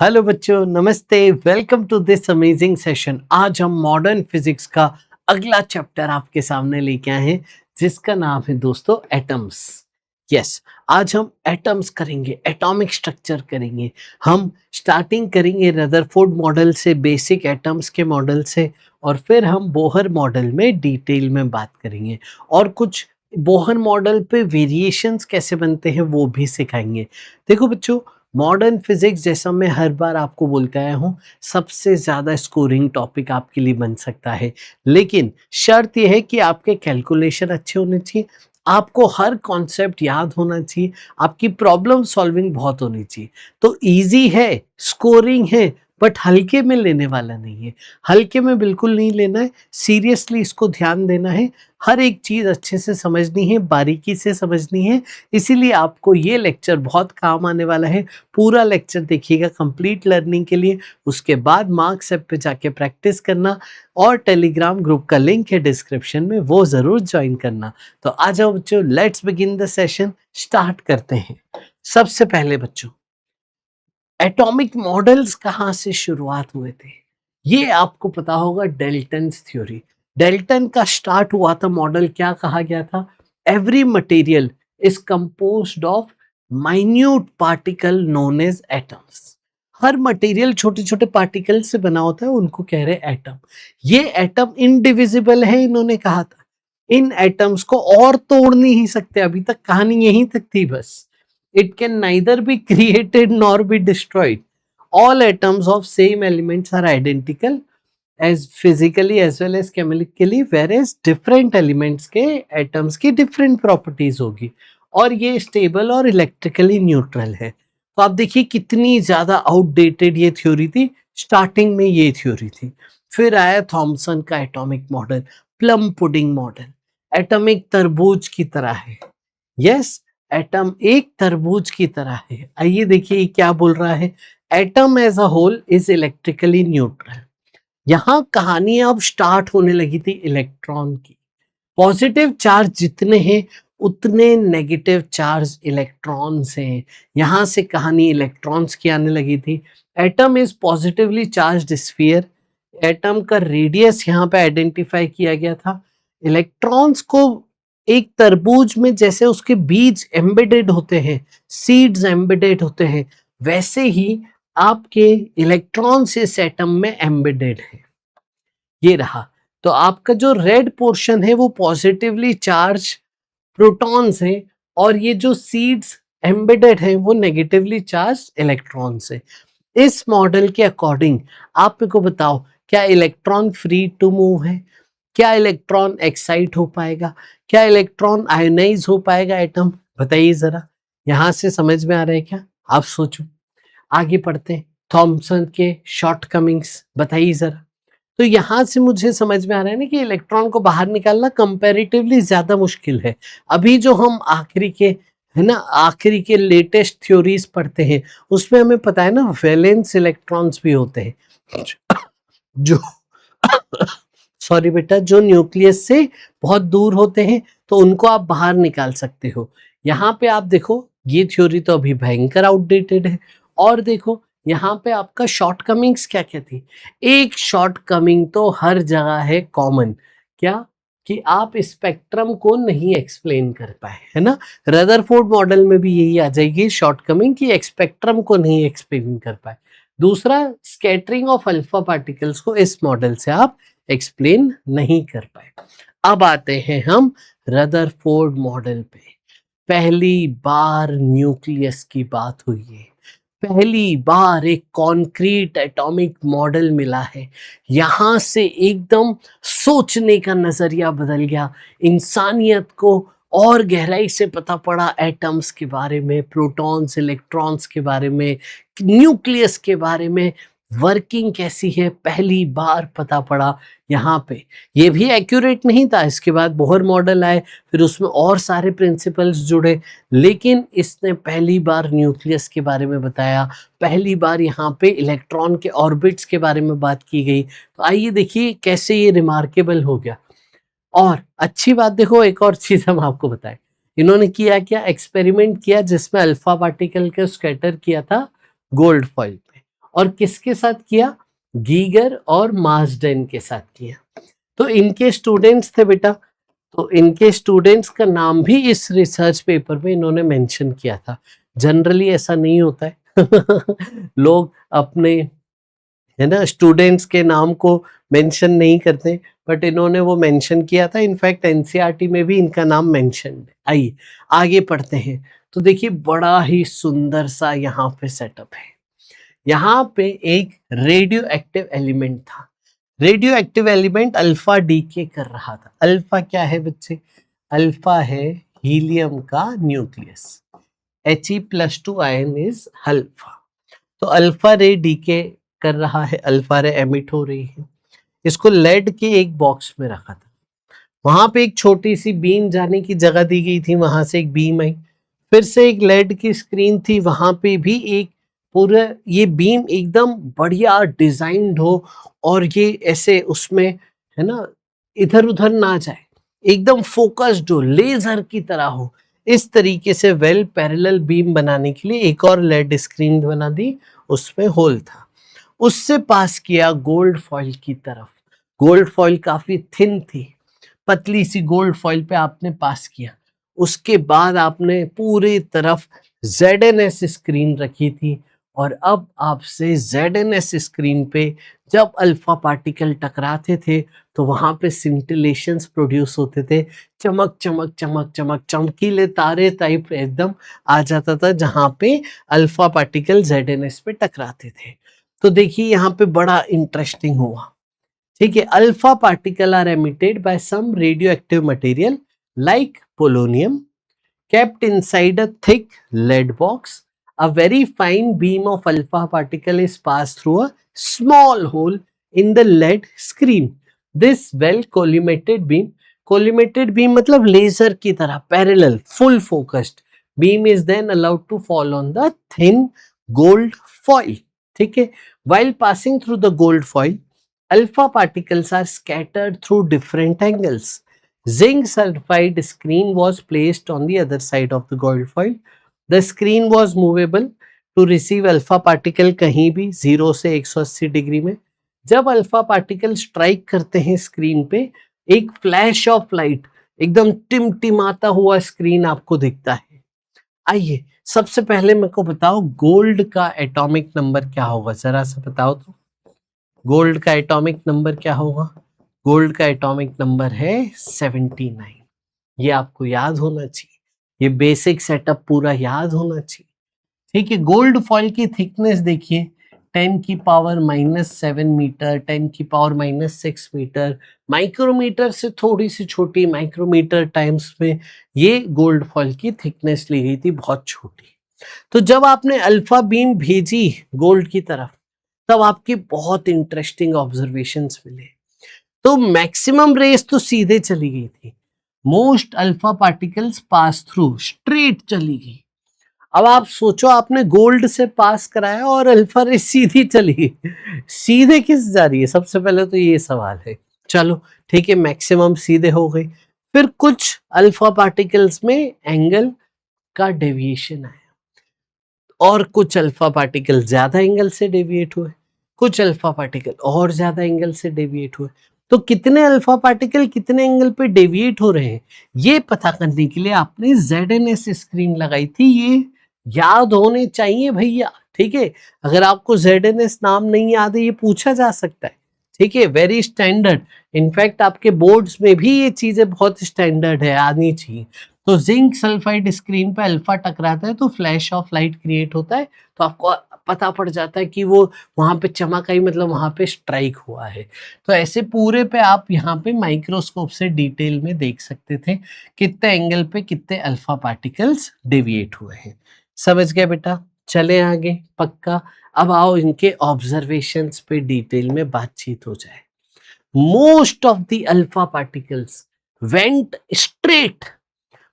Hello बच्चों, नमस्ते। Welcome to this amazing session. आज हम मॉडर्न फिजिक्स का अगला चैप्टर आपके सामने लेके आए हैं, जिसका नाम है दोस्तों एटम्स। यस, आज हम एटम्स करेंगे, एटॉमिक स्ट्रक्चर करेंगे। हम स्टार्टिंग करेंगे रदरफोर्ड मॉडल से, बेसिक एटम्स के मॉडल से, और फिर हम बोहर मॉडल में डिटेल में बात करेंगे और कुछ बोहर मॉडल पे वेरिएशंस कैसे बनते हैं वो भी सिखाएंगे। देखो बच्चों, मॉडर्न फिजिक्स, जैसा मैं हर बार आपको बोलते आया हूँ, सबसे ज़्यादा स्कोरिंग टॉपिक आपके लिए बन सकता है, लेकिन शर्त यह है कि आपके कैलकुलेशन अच्छे होने चाहिए, आपको हर कॉन्सेप्ट याद होना चाहिए, आपकी प्रॉब्लम सॉल्विंग बहुत होनी चाहिए। तो इजी है, स्कोरिंग है, बट हल्के में लेने वाला नहीं है। हल्के में बिल्कुल नहीं लेना है, सीरियसली इसको ध्यान देना है, हर एक चीज़ अच्छे से समझनी है, बारीकी से समझनी है। इसीलिए आपको ये लेक्चर बहुत काम आने वाला है। पूरा लेक्चर देखिएगा कंप्लीट लर्निंग के लिए। उसके बाद मार्क्स ऐप पे जाके प्रैक्टिस करना, और टेलीग्राम ग्रुप का लिंक है डिस्क्रिप्शन में, वो ज़रूर ज्वाइन करना। तो आ जाओ बच्चों, let's begin the session. Start करते हैं। सबसे पहले बच्चों, एटॉमिक मॉडल्स कहाँ से शुरुआत हुए थे, ये आपको पता होगा। डेल्टन्स थ्योरी, डेल्टन का स्टार्ट हुआ था मॉडल। क्या कहा गया था? Every material is composed of minute particle known as atoms. हर मटेरियल छोटे छोटे पार्टिकल से बना होता है, उनको कह रहे एटम। ये एटम इनडिविजिबल है, इन्होंने कहा था। इन एटम्स को और तोड़ नहीं सकते। अभी तक कहानी यहीं तक थी बस। It can neither be created nor be destroyed. All atoms of same elements are identical as physically as well as chemically, whereas different elements के atoms की different properties होगी, और ये stable और electrically neutral है। तो आप देखिए कितनी ज़्यादा आउटडेटेड ये थ्योरी थी। स्टार्टिंग में ये थ्योरी थी। फिर आया थॉमसन का atomic model, plum pudding model. Atomic तरबूज की तरह है। यस, एटम एक तरबूज की तरह है। आइए देखिए क्या बोल रहा है। Atom as a whole is electrically neutral. यहां कहानी अब स्टार्ट होने लगी थी इलेक्ट्रॉन की। पॉजिटिव चार्ज जितने हैं उतने नेगेटिव चार्ज इलेक्ट्रॉन्स हैं। यहां से कहानी इलेक्ट्रॉन्स की आने लगी थी। Atom is positively charged sphere. Atom का रेडियस यहाँ पे आइडेंटिफाई किया गया था। इलेक्ट्रॉन्स को एक तरबूज में जैसे उसके बीज एम्बेडेड होते हैं, सीड्स एम्बेडेड होते हैं, वैसे ही आपके इलेक्ट्रॉन्स इस एटम में एम्बेडेड है। ये रहा। तो आपका जो रेड पोर्शन है वो पॉजिटिवली चार्ज प्रोटॉन्स हैं, और ये जो सीड्स एम्बेडेड हैं वो नेगेटिवली चार्ज इलेक्ट्रॉन्स हैं। इस मॉडल के अकॉर्डिंग आप मेरे को बताओ, क्या इलेक्ट्रॉन फ्री टू मूव है? क्या इलेक्ट्रॉन एक्साइट हो पाएगा? क्या इलेक्ट्रॉन आयोनाइज हो पाएगा एटम? बताइए जरा। यहां से समझ में आ रहा है क्या? आप सोचो। आगे पढ़ते हैं। थॉमसन के शॉर्ट कमिंग्स बताइए जरा। तो यहां से मुझे समझ में आ रहा है ना कि इलेक्ट्रॉन को बाहर निकालना कंपैरेटिवली ज्यादा मुश्किल है। अभी जो हम आखिरी के, है ना, आखिरी के लेटेस्ट थ्योरीज पढ़ते हैं, उसमें हमें पता है ना वैलेंस इलेक्ट्रॉन्स भी होते हैं जो सॉरी बेटा, जो न्यूक्लियस से बहुत दूर होते हैं, तो उनको आप बाहर निकाल सकते हो। यहाँ पे आप देखो, ये थ्योरी तो अभी भयंकर आउटडेटेड है। और देखो यहाँ पे आपका शॉर्ट कमिंग्स क्या क्या थी। एक शॉर्ट कमिंग तो हर जगह है कॉमन। क्या? कि आप स्पेक्ट्रम को नहीं एक्सप्लेन कर पाए, है ना। रदरफोर्ड मॉडल में भी यही आ जाएगी शॉर्ट कमिंग, कि स्पेक्ट्रम को नहीं एक्सप्लेन कर पाए। दूसरा, स्कैटरिंग ऑफ अल्फा पार्टिकल्स को इस मॉडल से आप एक्सप्लेन नहीं कर पाए। अब आते हैं हम रदरफोर्ड मॉडल पे। पहली बार न्यूक्लियस की बात हुई है। पहली बार एक कॉन्क्रीट एटॉमिक मॉडल मिला है। यहां से एकदम सोचने का नजरिया बदल गया। इंसानियत को और गहराई से पता पड़ा एटम्स के बारे में, प्रोटॉन्स इलेक्ट्रॉन्स के बारे में, न्यूक्लियस के बारे में, वर्किंग कैसी है, पहली बार पता पड़ा यहाँ पे। ये भी एक्यूरेट नहीं था। इसके बाद बोहर मॉडल आए, फिर उसमें और सारे प्रिंसिपल्स जुड़े, लेकिन इसने पहली बार न्यूक्लियस के बारे में बताया। पहली बार यहाँ पे इलेक्ट्रॉन के ऑर्बिट्स के बारे में बात की गई। तो आइए देखिए कैसे ये रिमार्केबल हो गया। और अच्छी बात देखो, एक और चीज हम आपको बताएं। इन्होंने किया क्या? एक्सपेरिमेंट किया जिसमें अल्फा पार्टिकल के स्कैटर किया था गोल्ड फॉइल पे, और किसके साथ किया, गीगर और मार्सडेन के साथ किया। तो इनके स्टूडेंट्स थे बेटा, तो इनके स्टूडेंट्स का नाम भी इस रिसर्च पेपर में इन्होंने मेंशन किया था। जनरली ऐसा नहीं होता है लोग अपने, है ना, स्टूडेंट्स के नाम को मेंशन नहीं करते, बट इन्होंने वो मेंशन किया था। इनफैक्ट एनसीईआरटी में भी इनका नाम मेंशन है। आइए आगे पढ़ते हैं। तो देखिए बड़ा ही सुंदर सा यहाँ पे सेटअप है। यहाँ पे एक रेडियो एक्टिव एलिमेंट था। Radio active element alpha decay कर रहा था। अल्फा क्या है बच्चे, अल्फा है हीलियम का nucleus, He+2 ion is alpha. तो अल्फा रे डीके कर रहा है, अल्फा रे एमिट हो रही है। इसको लेड के एक बॉक्स में रखा था, वहां पे एक छोटी सी बीम जाने की जगह दी गई थी, वहां से एक बीम आई। फिर से एक लेड की स्क्रीन थी, वहां पे भी एक पूरा ये बीम एकदम बढ़िया डिजाइंड हो और ये ऐसे उसमें, है ना, इधर उधर ना जाए, एकदम फोकस्ड हो, लेजर की तरह हो। इस तरीके से वेल पैरेलल बीम बनाने के लिए एक और लेड स्क्रीन बना दी, उसमें होल था। उससे पास किया गोल्ड फॉइल की तरफ। गोल्ड फॉइल काफी थिन थी, पतली सी गोल्ड फॉइल पे आपने पास किया। उसके बाद आपने पूरी तरफ ZNS स्क्रीन रखी थी, और अब आपसे ZNS स्क्रीन पे जब अल्फा पार्टिकल टकराते थे तो वहां पे सिंटिलेशंस प्रोड्यूस होते थे, चमक चमक चमक चमक, चमकीले तारे टाइप एकदम आ जाता था जहां पे अल्फा पार्टिकल ZNS पे टकराते थे। तो देखिए यहाँ पे बड़ा इंटरेस्टिंग हुआ। ठीक है, alpha particle are emitted by some radioactive material like polonium kept inside a thick lead box. A very fine beam of alpha particle is passed through a small hole in the lead screen. This well collimated beam मतलब laser की तरह parallel full focused beam is then allowed to fall on the thin gold foil. ठीक है, while passing through the gold foil, alpha particles are scattered through different angles. Zinc sulfide screen was placed on the other side of the gold foil. The screen was movable to receive alpha particle कहीं भी 0 से 180 degree में। जब alpha particle strike करते हैं screen पे, एक flash of light, एकदम टिमटिमाता हुआ स्क्रीन आपको दिखता है। आइए सबसे पहले मेरे को बताओ गोल्ड का एटॉमिक नंबर क्या होगा, जरा सा बताओ तो। गोल्ड का एटॉमिक नंबर क्या होगा? गोल्ड का एटॉमिक नंबर है 79। ये आपको याद होना चाहिए, ये बेसिक सेटअप पूरा याद होना चाहिए। ठीक है, गोल्ड फॉइल की थिकनेस देखिए 10⁻⁻7 मीटर, 10⁻⁻6 मीटर, माइक्रोमीटर से थोड़ी सी छोटी, माइक्रोमीटर टाइम्स में ये गोल्ड फॉइल की थिकनेस ली गई थी, बहुत छोटी। तो जब आपने अल्फा बीम भेजी गोल्ड की तरफ, तब आपके बहुत इंटरेस्टिंग ऑब्जर्वेशंस मिले। तो मैक्सिमम रेस तो सीधे चली गई थी, most alpha particles pass through straight चली गई। अब आप सोचो, आपने गोल्ड से पास कराया और अल्फा रेस सीधी चली गई, सीधे किस जा रही है? सबसे पहले तो ये सवाल है। चलो ठीक है, मैक्सिमम सीधे हो गई। फिर कुछ अल्फा पार्टिकल्स में एंगल का डेविएशन आया, और कुछ अल्फा पार्टिकल ज्यादा एंगल से डेविएट हुए, कुछ अल्फा पार्टिकल और ज्यादा एंगल से डेविएट हुए। तो कितने अल्फा पार्टिकल कितने एंगल पे डेविएट हो रहे हैं, ये पता करने के लिए आपने ZNS स्क्रीन लगाई थी। ये याद होने चाहिए भैया, ठीक है। अगर आपको ZNS नाम नहीं याद है, ये पूछा जा सकता है, ठीक है, वेरी स्टैंडर्ड। इनफैक्ट आपके बोर्ड्स में भी ये चीजें बहुत स्टैंडर्ड है, आनी चाहिए। तो जिंक सल्फाइड स्क्रीन पे अल्फा टकराता है तो फ्लैश ऑफ लाइट क्रिएट होता है, तो आपको पता पड़ जाता है कि वो वहां पे चमक आई, मतलब वहां पे स्ट्राइक हुआ है। तो ऐसे पूरे पे आप यहाँ पे माइक्रोस्कोप से डिटेल में देख सकते थे कितने एंगल पे कितने अल्फा पार्टिकल्स डेविएट हुए हैं। समझ गए बेटा? चले आगे पक्का। अब आओ इनके ऑब्जर्वेशंस पे डिटेल में बातचीत हो जाए। Most of the alpha particles went straight,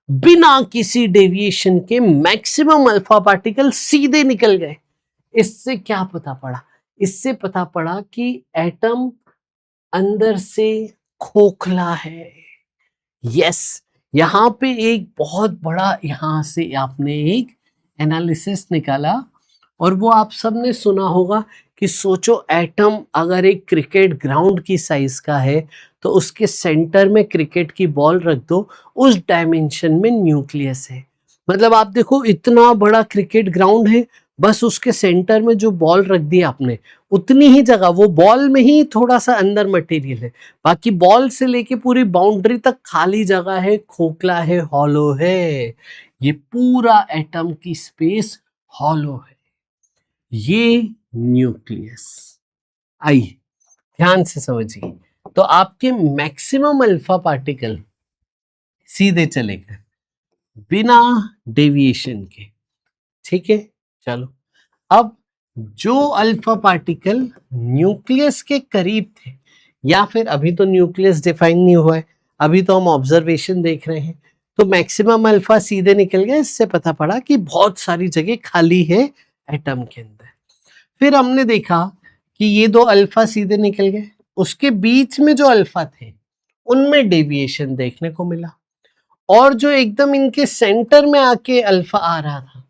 बिना किसी डेविएशन के मैक्सिमम अल्फा पार्टिकल सीधे निकल गए। इससे क्या पता पड़ा? इससे पता पड़ा कि एटम अंदर से खोखला है। यस, यहाँ पे एक बहुत बड़ा, यहाँ से आपने एक एनालिसिस निकाला, और वो आप सबने सुना होगा कि सोचो एटम अगर एक क्रिकेट ग्राउंड की साइज का है तो उसके सेंटर में क्रिकेट की बॉल रख दो, उस डायमेंशन में न्यूक्लियस है। मतलब आप देखो इतना बड़ा क्रिकेट ग्राउंड है, बस उसके सेंटर में जो बॉल रख दी आपने, उतनी ही जगह, वो बॉल में ही थोड़ा सा अंदर मटेरियल है, बाकी बॉल से लेके पूरी बाउंड्री तक खाली जगह है, खोखला है, हॉलो है। ये पूरा एटम की स्पेस हॉलो है, ये न्यूक्लियस। आइए ध्यान से समझिए। तो आपके मैक्सिमम अल्फा पार्टिकल सीधे चले गए बिना डेविएशन के, ठीक है। चलो, अब जो अल्फा पार्टिकल न्यूक्लियस के करीब थे, या फिर अभी तो न्यूक्लियस डिफाइन नहीं हुआ है, अभी तो हम ऑब्जर्वेशन देख रहे हैं, तो मैक्सिमम अल्फा सीधे निकल गए। इससे पता पड़ा कि बहुत सारी जगह खाली है एटम के अंदर। फिर हमने देखा कि ये दो अल्फा सीधे निकल गए, उसके बीच में जो अल्फा थे उनमें डेविएशन देखने को मिला, और जो एकदम इनके सेंटर में आके अल्फा आ रहा था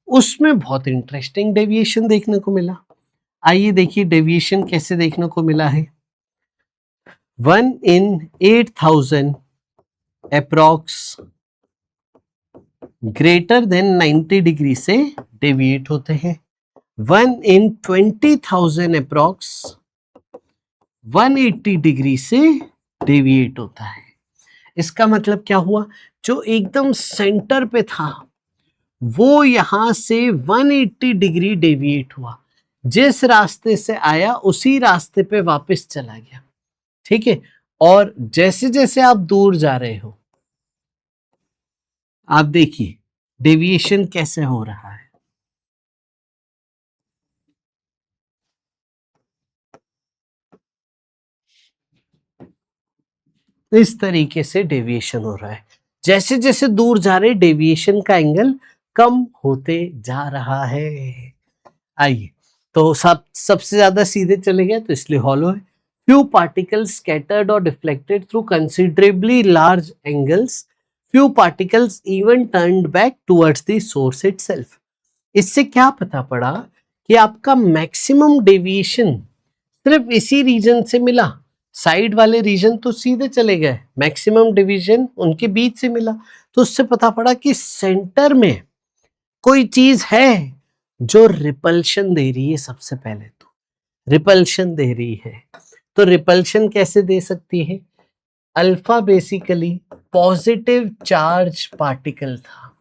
उसमें बहुत इंटरेस्टिंग डेविएशन देखने को मिला। आइए देखिए डेविएशन कैसे देखने को मिला है। 1 in 8000 approx greater than 90 degree से डेविएट होते हैं। 1 in 20,000 अप्रॉक्स 180 डिग्री से डेविएट होता है। इसका मतलब क्या हुआ, जो एकदम सेंटर पे था वो यहां से 180 डिग्री डेविएट हुआ, जिस रास्ते से आया उसी रास्ते पे वापस चला गया, ठीक है। और जैसे जैसे आप दूर जा रहे हो, आप देखिए डेविएशन कैसे हो रहा है। इस तरीके से डेविएशन हो रहा है, जैसे जैसे दूर जा रहे डेविएशन का एंगल कम होते जा रहा है। आइए, तो सबसे ज्यादा सीधे चले गए तो इसलिए हॉलो है। फ्यू पार्टिकल्स स्कैटर्ड और deflected through considerably large angles, few particles even turned back towards the source itself. इससे क्या पता पड़ा कि आपका मैक्सिमम डेविएशन सिर्फ इसी रीजन से मिला, साइड वाले रीजन तो सीधे चले गए, मैक्सिमम डिवीजन उनके बीच से मिला। तो उससे पता पड़ा कि सेंटर में कोई चीज है जो रिपल्शन दे रही है। सबसे पहले तो रिपल्शन दे रही है, तो रिपल्शन कैसे दे सकती है। Alpha basically positive charge particle था,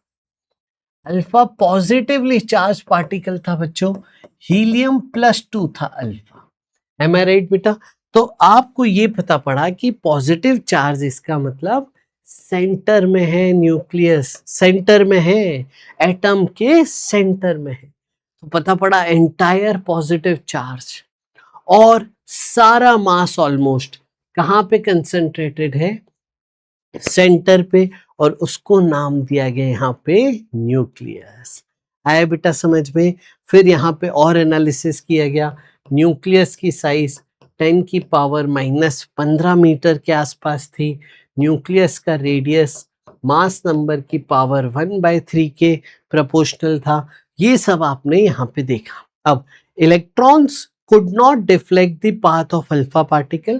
अल्फा पॉजिटिवली चार्ज पार्टिकल था बच्चों, हीलियम +2 था अल्फा। एम आई राइट बेटा। तो आपको ये पता पड़ा कि पॉजिटिव चार्ज, इसका मतलब सेंटर में है, न्यूक्लियस सेंटर में है, एटम के सेंटर में है। तो पता पड़ा एंटायर पॉजिटिव चार्ज, और सारा मास ऑलमोस्ट कहाँ पे कंसंट्रेटेड है, सेंटर पे, और उसको नाम दिया गया यहाँ पे न्यूक्लियस। आया बेटा समझ में। फिर यहाँ पे और एनालिसिस किया गया, न्यूक्लियस की साइज 10 की पावर -15 मीटर के आसपास थी, न्यूक्लियस का रेडियस मास नंबर की पावर 1/3 के प्रोपोर्शनल था। ये सब आपने यहाँ पे देखा। अब electrons could not deflect the path of alpha particle,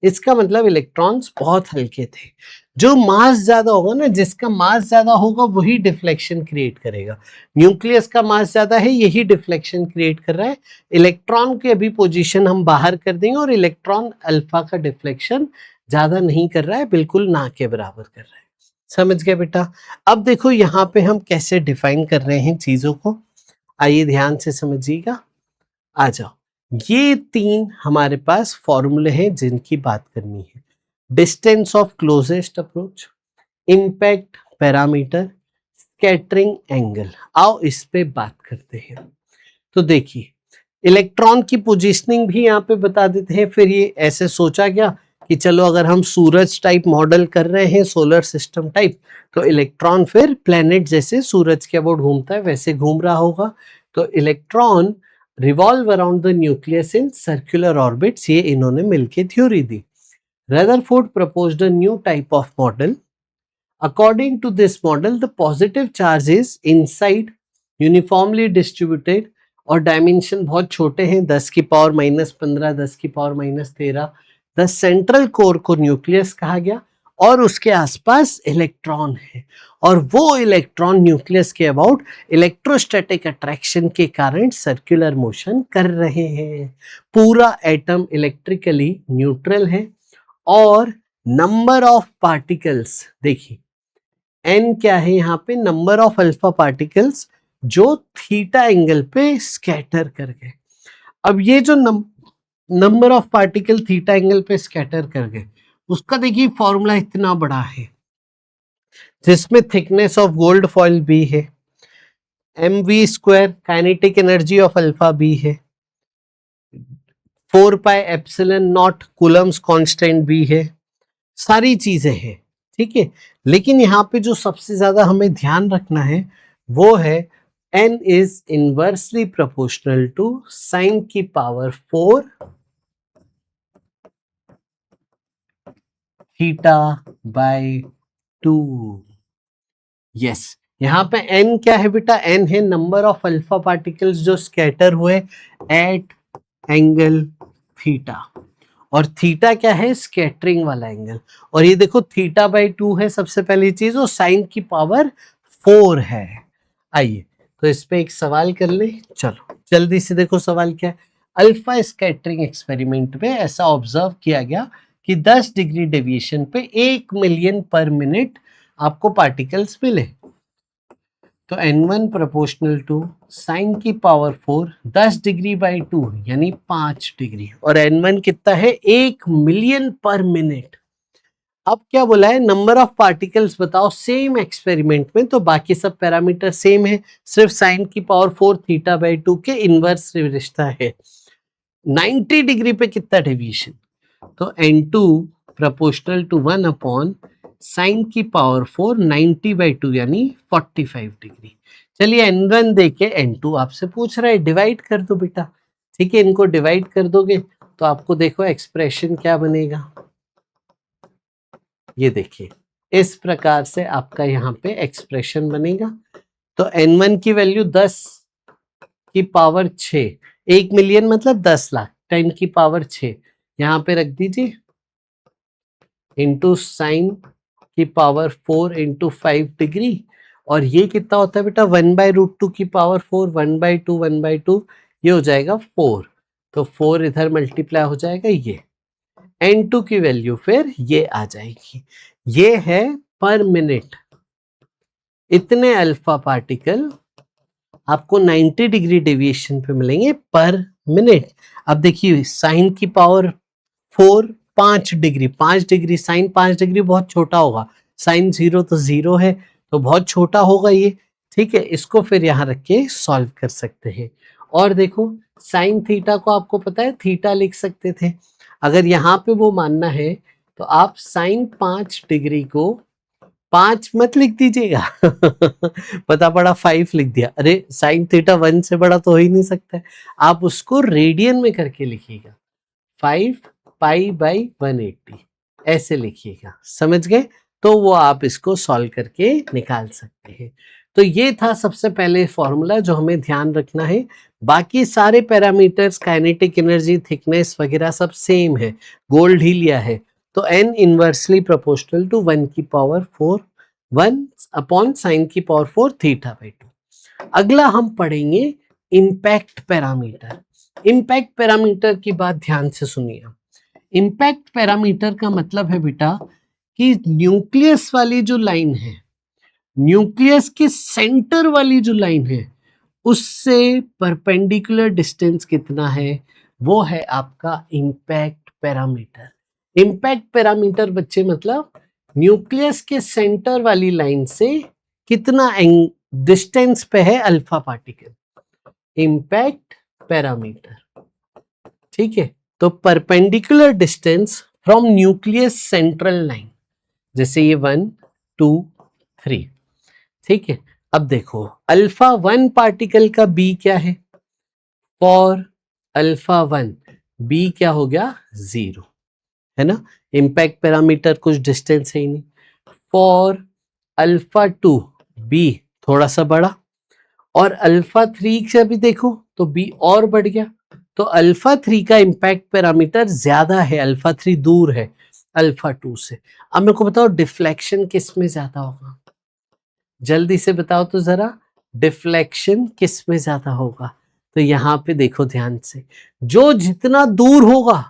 इसका मतलब इलेक्ट्रॉन्स बहुत हल्के थे। जो मास ज्यादा होगा ना, जिसका मास ज्यादा होगा वही डिफ्लेक्शन क्रिएट करेगा। न्यूक्लियस का मास ज्यादा है, यही डिफ्लेक्शन क्रिएट कर रहा है। इलेक्ट्रॉन की अभी पोजीशन हम बाहर कर देंगे, और इलेक्ट्रॉन अल्फा का डिफ्लेक्शन ज्यादा नहीं कर रहा है, बिल्कुल ना के बराबर कर रहा है। समझ गए बेटा। अब देखो यहाँ पे हम कैसे डिफाइन कर रहे हैं चीजों को, आइए ध्यान से समझिएगा। आ जाओ, ये 3 हमारे पास फॉर्मूले हैं जिनकी बात करनी है। Distance of closest approach, impact parameter, scattering angle. आओ इस पे बात करते हैं। तो देखिए, इलेक्ट्रॉन की पोजीशनिंग भी यहाँ पे बता देते हैं। फिर ये ऐसे सोचा गया कि चलो अगर हम सूरज टाइप मॉडल कर रहे हैं, सोलर सिस्टम टाइप, तो इलेक्ट्रॉन फिर प्लेनेट जैसे सूरज के अबाउट घूमता है वैसे घूम रहा होगा। तो electron revolve around the nucleus in circular orbits, ये इन्होंने मिलके theory the. Rutherford proposed a new type of model. According to this model, the positive charge is inside, uniformly distributed, और डायमेंशन बहुत छोटे हैं, 10⁻⁻15, 10⁻⁻13। द सेंट्रल कोर को nucleus कहा गया और उसके आसपास इलेक्ट्रॉन है, और वो इलेक्ट्रॉन न्यूक्लियस के अबाउट इलेक्ट्रोस्टैटिक अट्रैक्शन के कारण सर्कुलर मोशन कर रहे हैं। पूरा एटम इलेक्ट्रिकली न्यूट्रल है और नंबर ऑफ पार्टिकल्स देखिए, n क्या है यहाँ पे, नंबर ऑफ अल्फा पार्टिकल्स जो थीटा एंगल पे स्कैटर कर गए। अब ये जो number of particle theta angle पे स्कैटर कर गए, उसका देखिए फॉर्मूला इतना बड़ा है, जिसमें thickness of gold foil b है, mv² kinetic energy of alpha b है, 4πε0 कूलम्स कांस्टेंट b है, सारी चीजें हैं, ठीक है। लेकिन यहाँ पे जो सबसे ज्यादा हमें ध्यान रखना है वो है n is inversely proportional to sine की पावर 4 थीटा बाय 2। यस, यहाँ पे n क्या है बेटा, n है नंबर ऑफ अल्फा पार्टिकल्स जो स्कैटर हुए एट एंगल थीटा, और थीटा क्या है, स्कैटरिंग वाला एंगल, और ये देखो थीटा बाय 2 है सबसे पहली चीज, और साइन की पावर 4 है। आइए तो इस पे एक सवाल कर ले, चलो जल्दी से देखो सवाल क्या है। अल्फा स्कैटरिंग एक्सपेरिमेंट में ऐसा ऑब्जर्व किया गया कि 10 डिग्री डेविएशन पे 1 मिलियन पर मिनट आपको पार्टिकल्स मिले, तो n1 प्रोपोर्शनल टू साइन की पावर 4 10 डिग्री बाई 2 यानी 5 डिग्री, और n1 कितना है, 1 मिलियन पर मिनट। अब क्या बोला है, नंबर ऑफ पार्टिकल्स बताओ सेम एक्सपेरिमेंट में, तो बाकी सब पैरामीटर सेम है, सिर्फ साइन की पावर 4 थीटा बाई 2 के इनवर्स रिश्ता है। 90 डिग्री पे कितना डेविएशन, तो n2 proportional to 1 upon sine की पावर 4 90 बाई 2 यानी 45 डिग्री। चलिए n1 देके n2 आपसे पूछ रहा है, डिवाइड कर दो बेटा, ठीक है, इनको डिवाइड कर दोगे तो आपको देखो एक्सप्रेशन क्या बनेगा, ये देखिए इस प्रकार से आपका यहाँ पे एक्सप्रेशन बनेगा। तो n1 की वैल्यू 10 की पावर 6, 1 मिलियन मतलब 10 लाख, 10 की पावर 6 यहाँ पे रख दीजिए, इंटू साइन की पावर 4 इंटू 5 डिग्री, और ये कितना होता है बेटा 1/√2 की पावर 4, 1/2 1/2, ये हो जाएगा 4, तो 4 इधर मल्टीप्लाई हो जाएगा, ये n2 की वैल्यू फिर ये आ जाएगी, ये है पर मिनट। इतने अल्फा पार्टिकल आपको 90 डिग्री डेविएशन पे मिलेंगे पर मिनट। अब देखिए साइन की power 4 5 degree, 5 degree sine 5 degree बहुत छोटा होगा, साइन 0 तो 0 है, तो बहुत छोटा होगा ये, ठीक है। इसको फिर यहाँ रख के सॉल्व कर सकते हैं। और देखो साइन थीटा को आपको पता है थीटा लिख सकते थे, अगर यहाँ पे वो मानना है तो आप साइन 5 डिग्री को 5 मत लिख दीजिएगा पता पड़ा 5 लिख दिया, अरे साइन थीटा 1 से बड़ा तो हो ही नहीं सकता है, आप उसको रेडियन में करके लिखिएगा, 5 पाई बाई 180 ऐसे लिखिएगा, समझ गए, तो वो आप इसको सॉल्व करके निकाल सकते हैं। तो ये था सबसे पहले फॉर्मूला जो हमें ध्यान रखना है, बाकी सारे पैरामीटर्स काइनेटिक एनर्जी थिकनेस वगैरह सब सेम है, गोल्ड ही लिया है, तो n इनवर्सली प्रोपोर्शनल टू 1 की पावर 4 1 अपॉन साइन की पावर 4 थीटा बाई 2। अगला हम पढ़ेंगे इम्पैक्ट पैरामीटर। इम्पैक्ट पैरामीटर की बात ध्यान से सुनिए, इम्पैक्ट पैरामीटर का मतलब है बेटा कि न्यूक्लियस वाली जो लाइन है, न्यूक्लियस के सेंटर वाली जो लाइन है उससे परपेंडिकुलर डिस्टेंस कितना है, वो है आपका इम्पैक्ट पैरामीटर। इम्पैक्ट पैरामीटर बच्चे मतलब न्यूक्लियस के सेंटर वाली लाइन से कितना डिस्टेंस पे है अल्फा पार्टिकल, इम्पैक्ट पैरामीटर, ठीक है। तो perpendicular distance from nucleus central line, जैसे ये 1 2 3, ठीक है। अब देखो अल्फा 1 पार्टिकल का बी क्या है, फॉर अल्फा 1 बी क्या हो गया 0, है ना, इम्पैक्ट पैरामीटर कुछ डिस्टेंस है ही नहीं। फॉर अल्फा 2 बी थोड़ा सा बड़ा, और अल्फा 3 से भी देखो तो बी और बढ़ गया, तो अल्फा 3 का इम्पैक्ट पैरामीटर ज्यादा है, अल्फा 3 दूर है अल्फा 2 से। अब मेरे को बताओ डिफ्लेक्शन किस में ज्यादा होगा, जल्दी से बताओ तो जरा, डिफ्लेक्शन किस में ज्यादा होगा? तो यहाँ पे देखो ध्यान से, जो जितना दूर होगा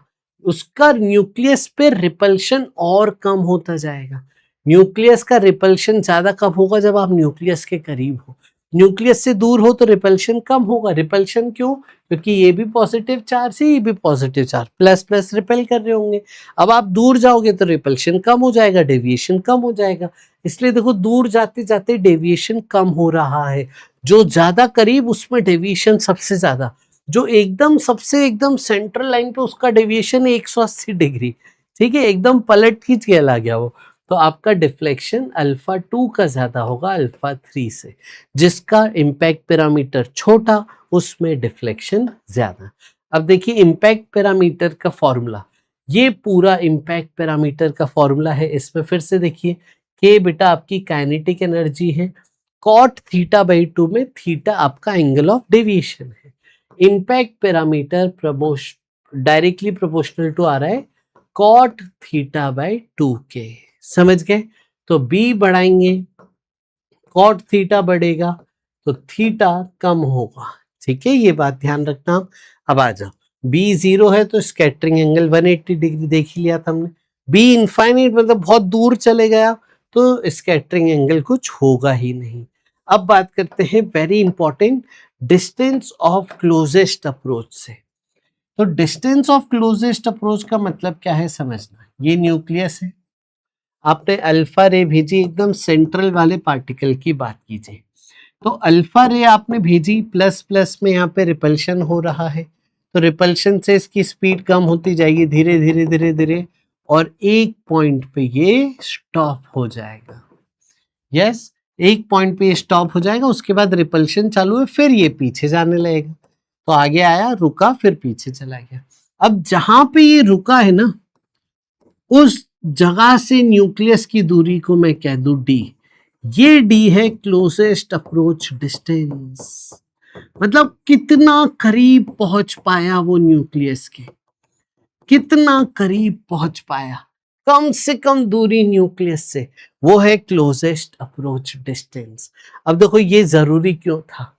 उसका न्यूक्लियस पे रिपल्शन और कम होता जाएगा। न्यूक्लियस का रिपल्शन ज्यादा कब होगा? जब आप न्यूक्लियस के करीब हो। न्यूक्लियस से दूर हो तो रिपल्शन कम होगा। रिपल्शन क्यों? क्योंकि ये भी पॉजिटिव चार्ज है, ये भी positive charge, plus plus repel कर रहे होंगे। अब आप दूर जाओगे तो रिपल्शन कम हो जाएगा, डेविएशन कम हो जाएगा। इसलिए देखो दूर जाते जाते डेविएशन कम हो रहा है, जो ज्यादा करीब उसमें डेविएशन सबसे ज्यादा, जो एकदम सबसे एकदम सेंट्रल लाइन पे उसका डेविएशन 180 डिग्री, ठीक है, एकदम पलट खींच के आ गया वो। तो आपका डिफ्लेक्शन अल्फा 2 का ज्यादा होगा अल्फा 3 से। जिसका इम्पैक्ट पैरामीटर छोटा उसमें डिफ्लेक्शन ज्यादा। अब देखिए इम्पैक्ट पैरामीटर का फॉर्मूला, ये पूरा इम्पैक्ट पैरामीटर का फॉर्मूला है। इसमें फिर से देखिए के बेटा आपकी काइनेटिक एनर्जी है, कॉट थीटा बाई 2 में थीटा आपका एंगल ऑफ डेविएशन है। Impact parameter directly proportional to आ रहा है कॉट थीटा बाई 2 के, समझ गए? तो बी बढ़ाएंगे कॉट थीटा बढ़ेगा तो थीटा कम होगा, ठीक है, ये बात ध्यान रखना। अब आ जाओ, बी 0 है तो स्कैटरिंग एंगल 180 डिग्री देख ही लिया था हमने। बी इनफाइनाइट मतलब बहुत दूर चले गया तो स्कैटरिंग एंगल कुछ होगा ही नहीं। अब बात करते हैं very important, distance of closest approach से। तो डिस्टेंस ऑफ क्लोजेस्ट अप्रोच का मतलब क्या है समझना। ये न्यूक्लियस है, आपने अल्फा रे भेजी, एकदम सेंट्रल वाले पार्टिकल की बात कीजिए, तो अल्फा रे आपने भेजी, प्लस प्लस में यहाँ पे रिपल्शन हो रहा है, तो रिपल्शन से इसकी स्पीड कम होती जाएगी धीरे धीरे धीरे धीरे, और एक पॉइंट पे ये स्टॉप हो जाएगा। यस, एक पॉइंट पे ये स्टॉप हो जाएगा, उसके बाद रिपल्शन चालू है, फिर ये पीछे जाने लगेगा। तो आगे आया, रुका, फिर पीछे चला गया। अब जहां पे ये रुका है ना, उस जगह से न्यूक्लियस की दूरी को मैं कह दूं डी, ये डी है क्लोजेस्ट अप्रोच डिस्टेंस, मतलब कितना करीब पहुंच पाया वो न्यूक्लियस के, कितना करीब पहुंच पाया, कम से कम दूरी न्यूक्लियस से, वो है क्लोजेस्ट अप्रोच डिस्टेंस। अब देखो ये जरूरी क्यों था,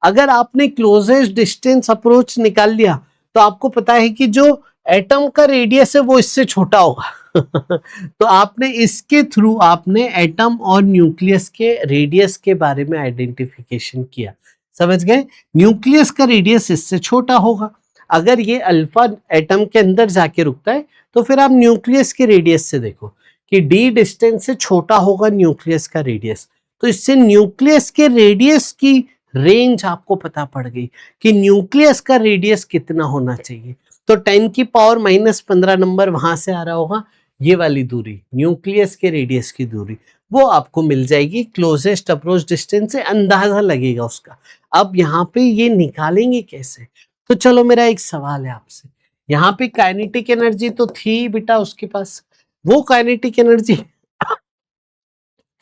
अगर आपने क्लोजेस्ट डिस्टेंस अप्रोच निकाल लिया तो आपको पता है कि जो एटम का रेडियस है वो इससे छोटा होगा तो आपने इसके थ्रू आपने एटम और न्यूक्लियस के रेडियस के बारे में आइडेंटिफिकेशन किया, समझ गए? न्यूक्लियस का रेडियस इससे छोटा होगा, अगर ये अल्फा एटम के अंदर जाके रुकता है तो फिर आप न्यूक्लियस के रेडियस से देखो कि डी डिस्टेंस से छोटा होगा न्यूक्लियस का रेडियस, तो इससे न्यूक्लियस के रेडियस की रेंज आपको पता पड़ गई कि न्यूक्लियस का रेडियस कितना होना चाहिए। तो 10 की पावर -15 नंबर वहां से आ रहा होगा, ये वाली दूरी न्यूक्लियस के रेडियस की दूरी, वो आपको मिल जाएगी क्लोजेस्ट अप्रोच डिस्टेंस से, अंदाजा लगेगा उसका। अब यहाँ पे ये निकालेंगे कैसे? तो चलो मेरा एक सवाल है आपसे, यहाँ पे काइनेटिक एनर्जी तो थी बेटा उसके पास, वो काइनेटिक एनर्जी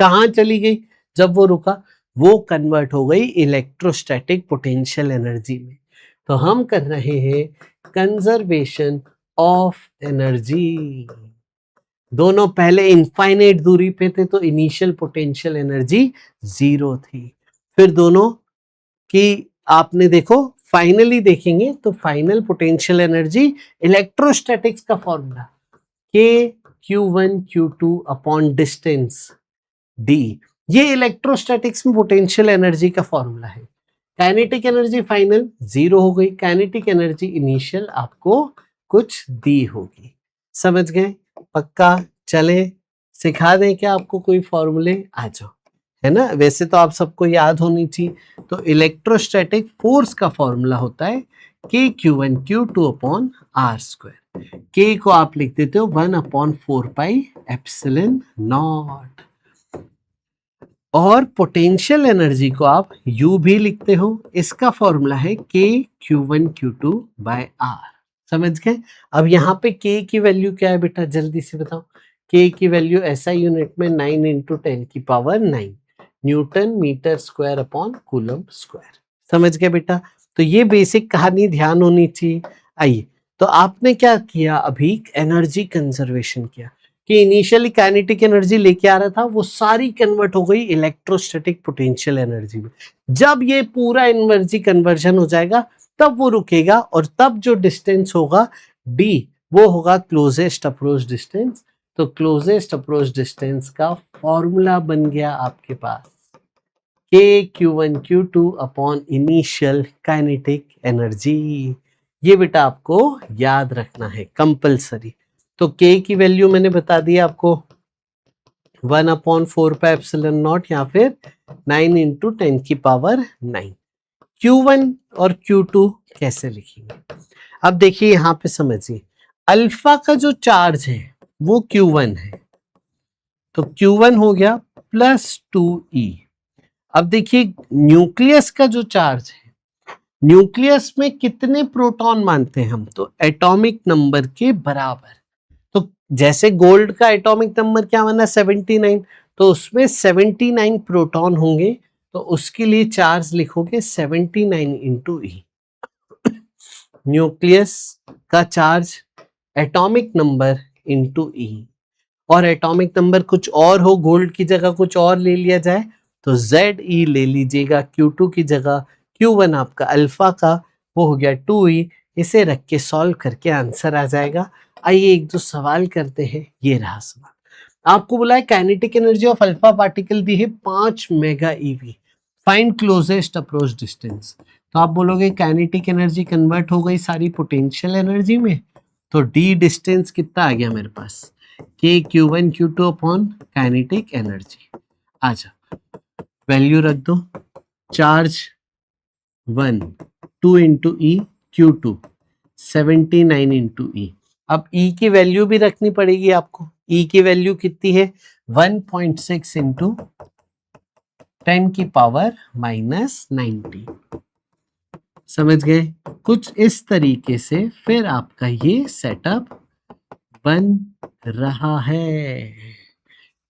कहाँ चली गई जब वो रुका? वो कन्वर्ट हो गई इलेक्ट्रोस्टैटिक पोटेंशियल एनर्जी में। तो हम कर रहे हैं कंजर्वेशन ऑफ एनर्जी। दोनों पहले इनफाइनाइट दूरी पे थे तो इनिशियल पोटेंशियल एनर्जी 0 थी, फिर दोनों की आपने देखो फाइनली देखेंगे तो फाइनल पोटेंशियल एनर्जी, इलेक्ट्रोस्टैटिक्स का फॉर्मूला के Q1 Q2 upon distance D, ये इलेक्ट्रोस्टैटिक्स में पोटेंशियल एनर्जी का फॉर्मूला है। काइनेटिक एनर्जी फाइनल 0 हो गई, काइनेटिक एनर्जी इनिशियल आपको कुछ दी होगी, समझ गए? पक्का? चले सिखा दें क्या आपको कोई फॉर्मूले? आ जाओ, है ना, वैसे तो आप सबको याद होनी चाहिए। तो इलेक्ट्रोस्टैटिक फोर्स का फॉर्मूला होता है के Q1 Q2 upon are square, के को आप लिख देते हो 1/4 एप्सिलॉन नॉट, और पोटेंशियल एनर्जी को आप U भी लिखते हो, इसका फॉर्मूला है के Q1 Q2 बाय आर, समझ गए? अब यहाँ पे के की वैल्यू क्या है बेटा, जल्दी से बताओ। के की वैल्यू SI यूनिट में 9 × 10⁹, newton metre square upon coulomb square. समझ गए बेटा? तो ये बेसिक कहानी ध्यान होनी चाहिए। आइए, तो आपने क्या किया अभी, एनर्जी कंजर्वेशन किया कि इनिशियली काइनेटिक एनर्जी लेके आ रहा था, वो सारी कन्वर्ट हो गई इलेक्ट्रोस्टैटिक पोटेंशियल एनर्जी में। जब ये पूरा एनर्जी कन्वर्जन हो जाएगा तब वो रुकेगा, और तब जो डिस्टेंस होगा d वो होगा क्लोजेस्ट अप्रोच डिस्टेंस। तो क्लोजेस्ट अप्रोच डिस्टेंस का फॉर्मूला बन गया आपके पास KQ1 Q2 upon initial kinetic energy. ये बेटा आपको याद रखना है कंपल्सरी। तो K की वैल्यू मैंने बता दी आपको 1/4πε0 या फिर 9 इंटू 10⁻⁹। Q1 और Q2 कैसे लिखेंगे? अब देखिए यहां पे समझिए, अल्फा का जो चार्ज है वो Q1 है, तो Q1 हो गया +2e। अब देखिए न्यूक्लियस का जो चार्ज है, न्यूक्लियस में कितने प्रोटॉन मानते हैं हम, तो एटॉमिक नंबर के बराबर। तो जैसे गोल्ड का एटॉमिक नंबर क्या माना 79, तो उसमें 79 प्रोटॉन होंगे, तो उसके लिए चार्ज लिखोगे 79 इंटू ई। न्यूक्लियस का चार्ज एटॉमिक नंबर इंटू ई, और एटॉमिक नंबर कुछ और हो, गोल्ड की जगह कुछ और ले लिया जाए तो ZE ले लीजिएगा Q2 की जगह। Q1 आपका अल्फा का वो हो गया 2e। इसे रख के सॉल्व करके आंसर आ जाएगा। आइए एक दो सवाल करते हैं। ये रहा सवाल, आपको बोला है kinetic energy of alpha particle दी है 5 mega eV, find closest approach distance. तो आप बोलोगे काइनेटिक एनर्जी कन्वर्ट हो गई सारी पोटेंशियल एनर्जी में, तो d डिस्टेंस कितना आ गया मेरे पास, KQ1 Q2 upon kinetic energy. आजा वैल्यू रख दो, चार्ज 1 2 इंटू ई, Q2 79 इंटू ई। अब E की वैल्यू भी रखनी पड़ेगी आपको। E की वैल्यू कितनी है 1.6 इंटू 10⁻⁻90। समझ गए? कुछ इस तरीके से फिर आपका ये सेटअप बन रहा है।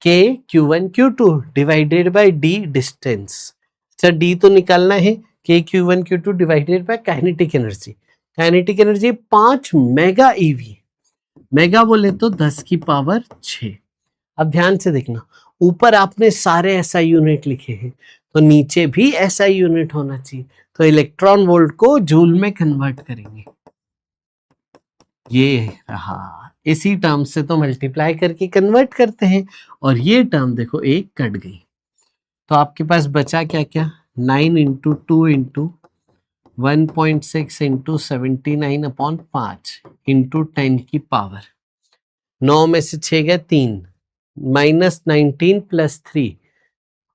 KQ1 Q2 divided by D distance. अच्छा D तो निकालना है, KQ1 Q2 divided by kinetic energy. Kinetic energy 5 mega eV, mega बोले तो 10⁶। अब ध्यान से देखना, ऊपर आपने सारे SI यूनिट लिखे हैं, तो नीचे भी SI यूनिट होना चाहिए। तो इलेक्ट्रॉन वोल्ट को जूल में कन्वर्ट करेंगे। ये रहा, इसी टर्म से तो मल्टीप्लाई करके कन्वर्ट करते हैं, और ये टर्म देखो एक कट गई, तो आपके पास बचा क्या क्या, 9 into 2 into 1.6 into 79 upon 5 into 10⁻। 9 में से 6 गया 3, -19 + 3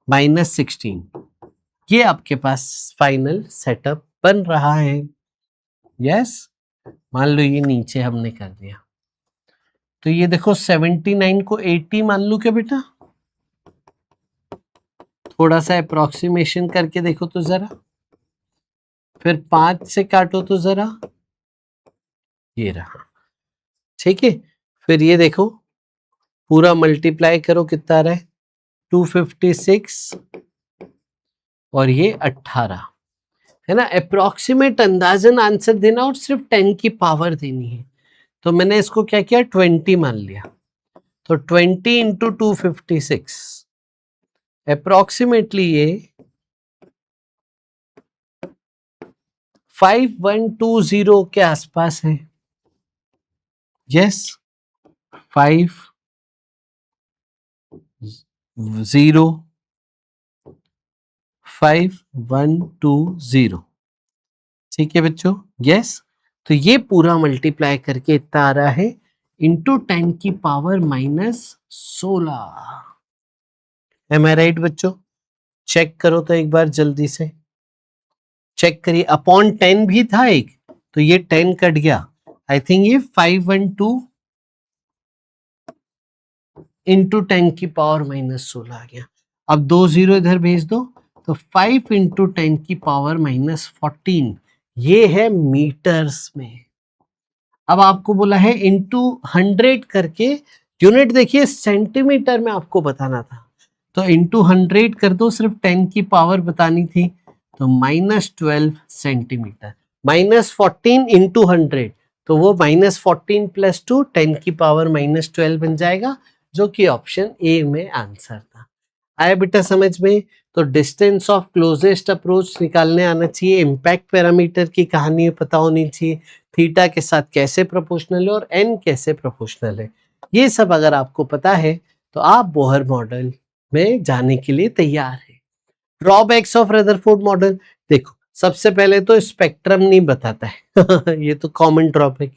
-16। ये आपके पास फाइनल सेटअप बन रहा है। यस, मान लो ये नीचे हमने कर दिया, तो ये देखो 79 को 80 मान लूं क्या बेटा? थोड़ा सा अप्रोक्सीमेशन करके देखो तो जरा, फिर 5 से काटो तो जरा, ये रहा। ठीक है, फिर ये देखो पूरा मल्टीप्लाई करो, कितना आ रहा है 256 और ये 18, है ना? अप्रोक्सीमेट अंदाजन आंसर देना और सिर्फ 10 की पावर देनी है। तो मैंने इसको क्या किया 20 मान लिया, तो 20 इंटू 256 अप्रोक्सीमेटली ये 5120 के आसपास है। यस, 5120। ठीक है बच्चों? यस, तो ये पूरा मल्टीप्लाई करके इतना आ रहा है इंटू 10⁻⁻16। एम आई राइट बच्चों? चेक करो तो एक बार जल्दी से चेक करिए। अपॉन 10 भी था एक, तो ये 10 कट गया। आई थिंक ये 512 इंटू 10⁻⁻16 आ गया। अब 2 0 इधर भेज दो, तो 5 इंटू 10⁻⁻14 ये है मीटर्स में। अब आपको बोला है इंटू 100 करके, यूनिट देखिए सेंटीमीटर में आपको बताना था, तो इंटू 100 कर दो, सिर्फ 10 की पावर बतानी थी, तो -12 सेंटीमीटर। -14 इंटू 100, तो वो -14 + 2 10 की पावर -12 बन जाएगा, जो कि ऑप्शन ए में आंसर था। आया बेटा समझ में? तो डिस्टेंस ऑफ क्लोजेस्ट अप्रोच निकालने आना चाहिए, इम्पैक्ट पैरामीटर की कहानी पता होनी चाहिए, थीटा के साथ कैसे प्रोपोर्शनल है और एन कैसे प्रोपोर्शनल है, ये सब अगर आपको पता है तो आप बोहर मॉडल में जाने के लिए तैयार है। ड्रॉबैक्स ऑफ रदरफोर्ड मॉडल, देखो सबसे पहले तो स्पेक्ट्रम नहीं बताता है ये तो कॉमन ड्रॉबैक।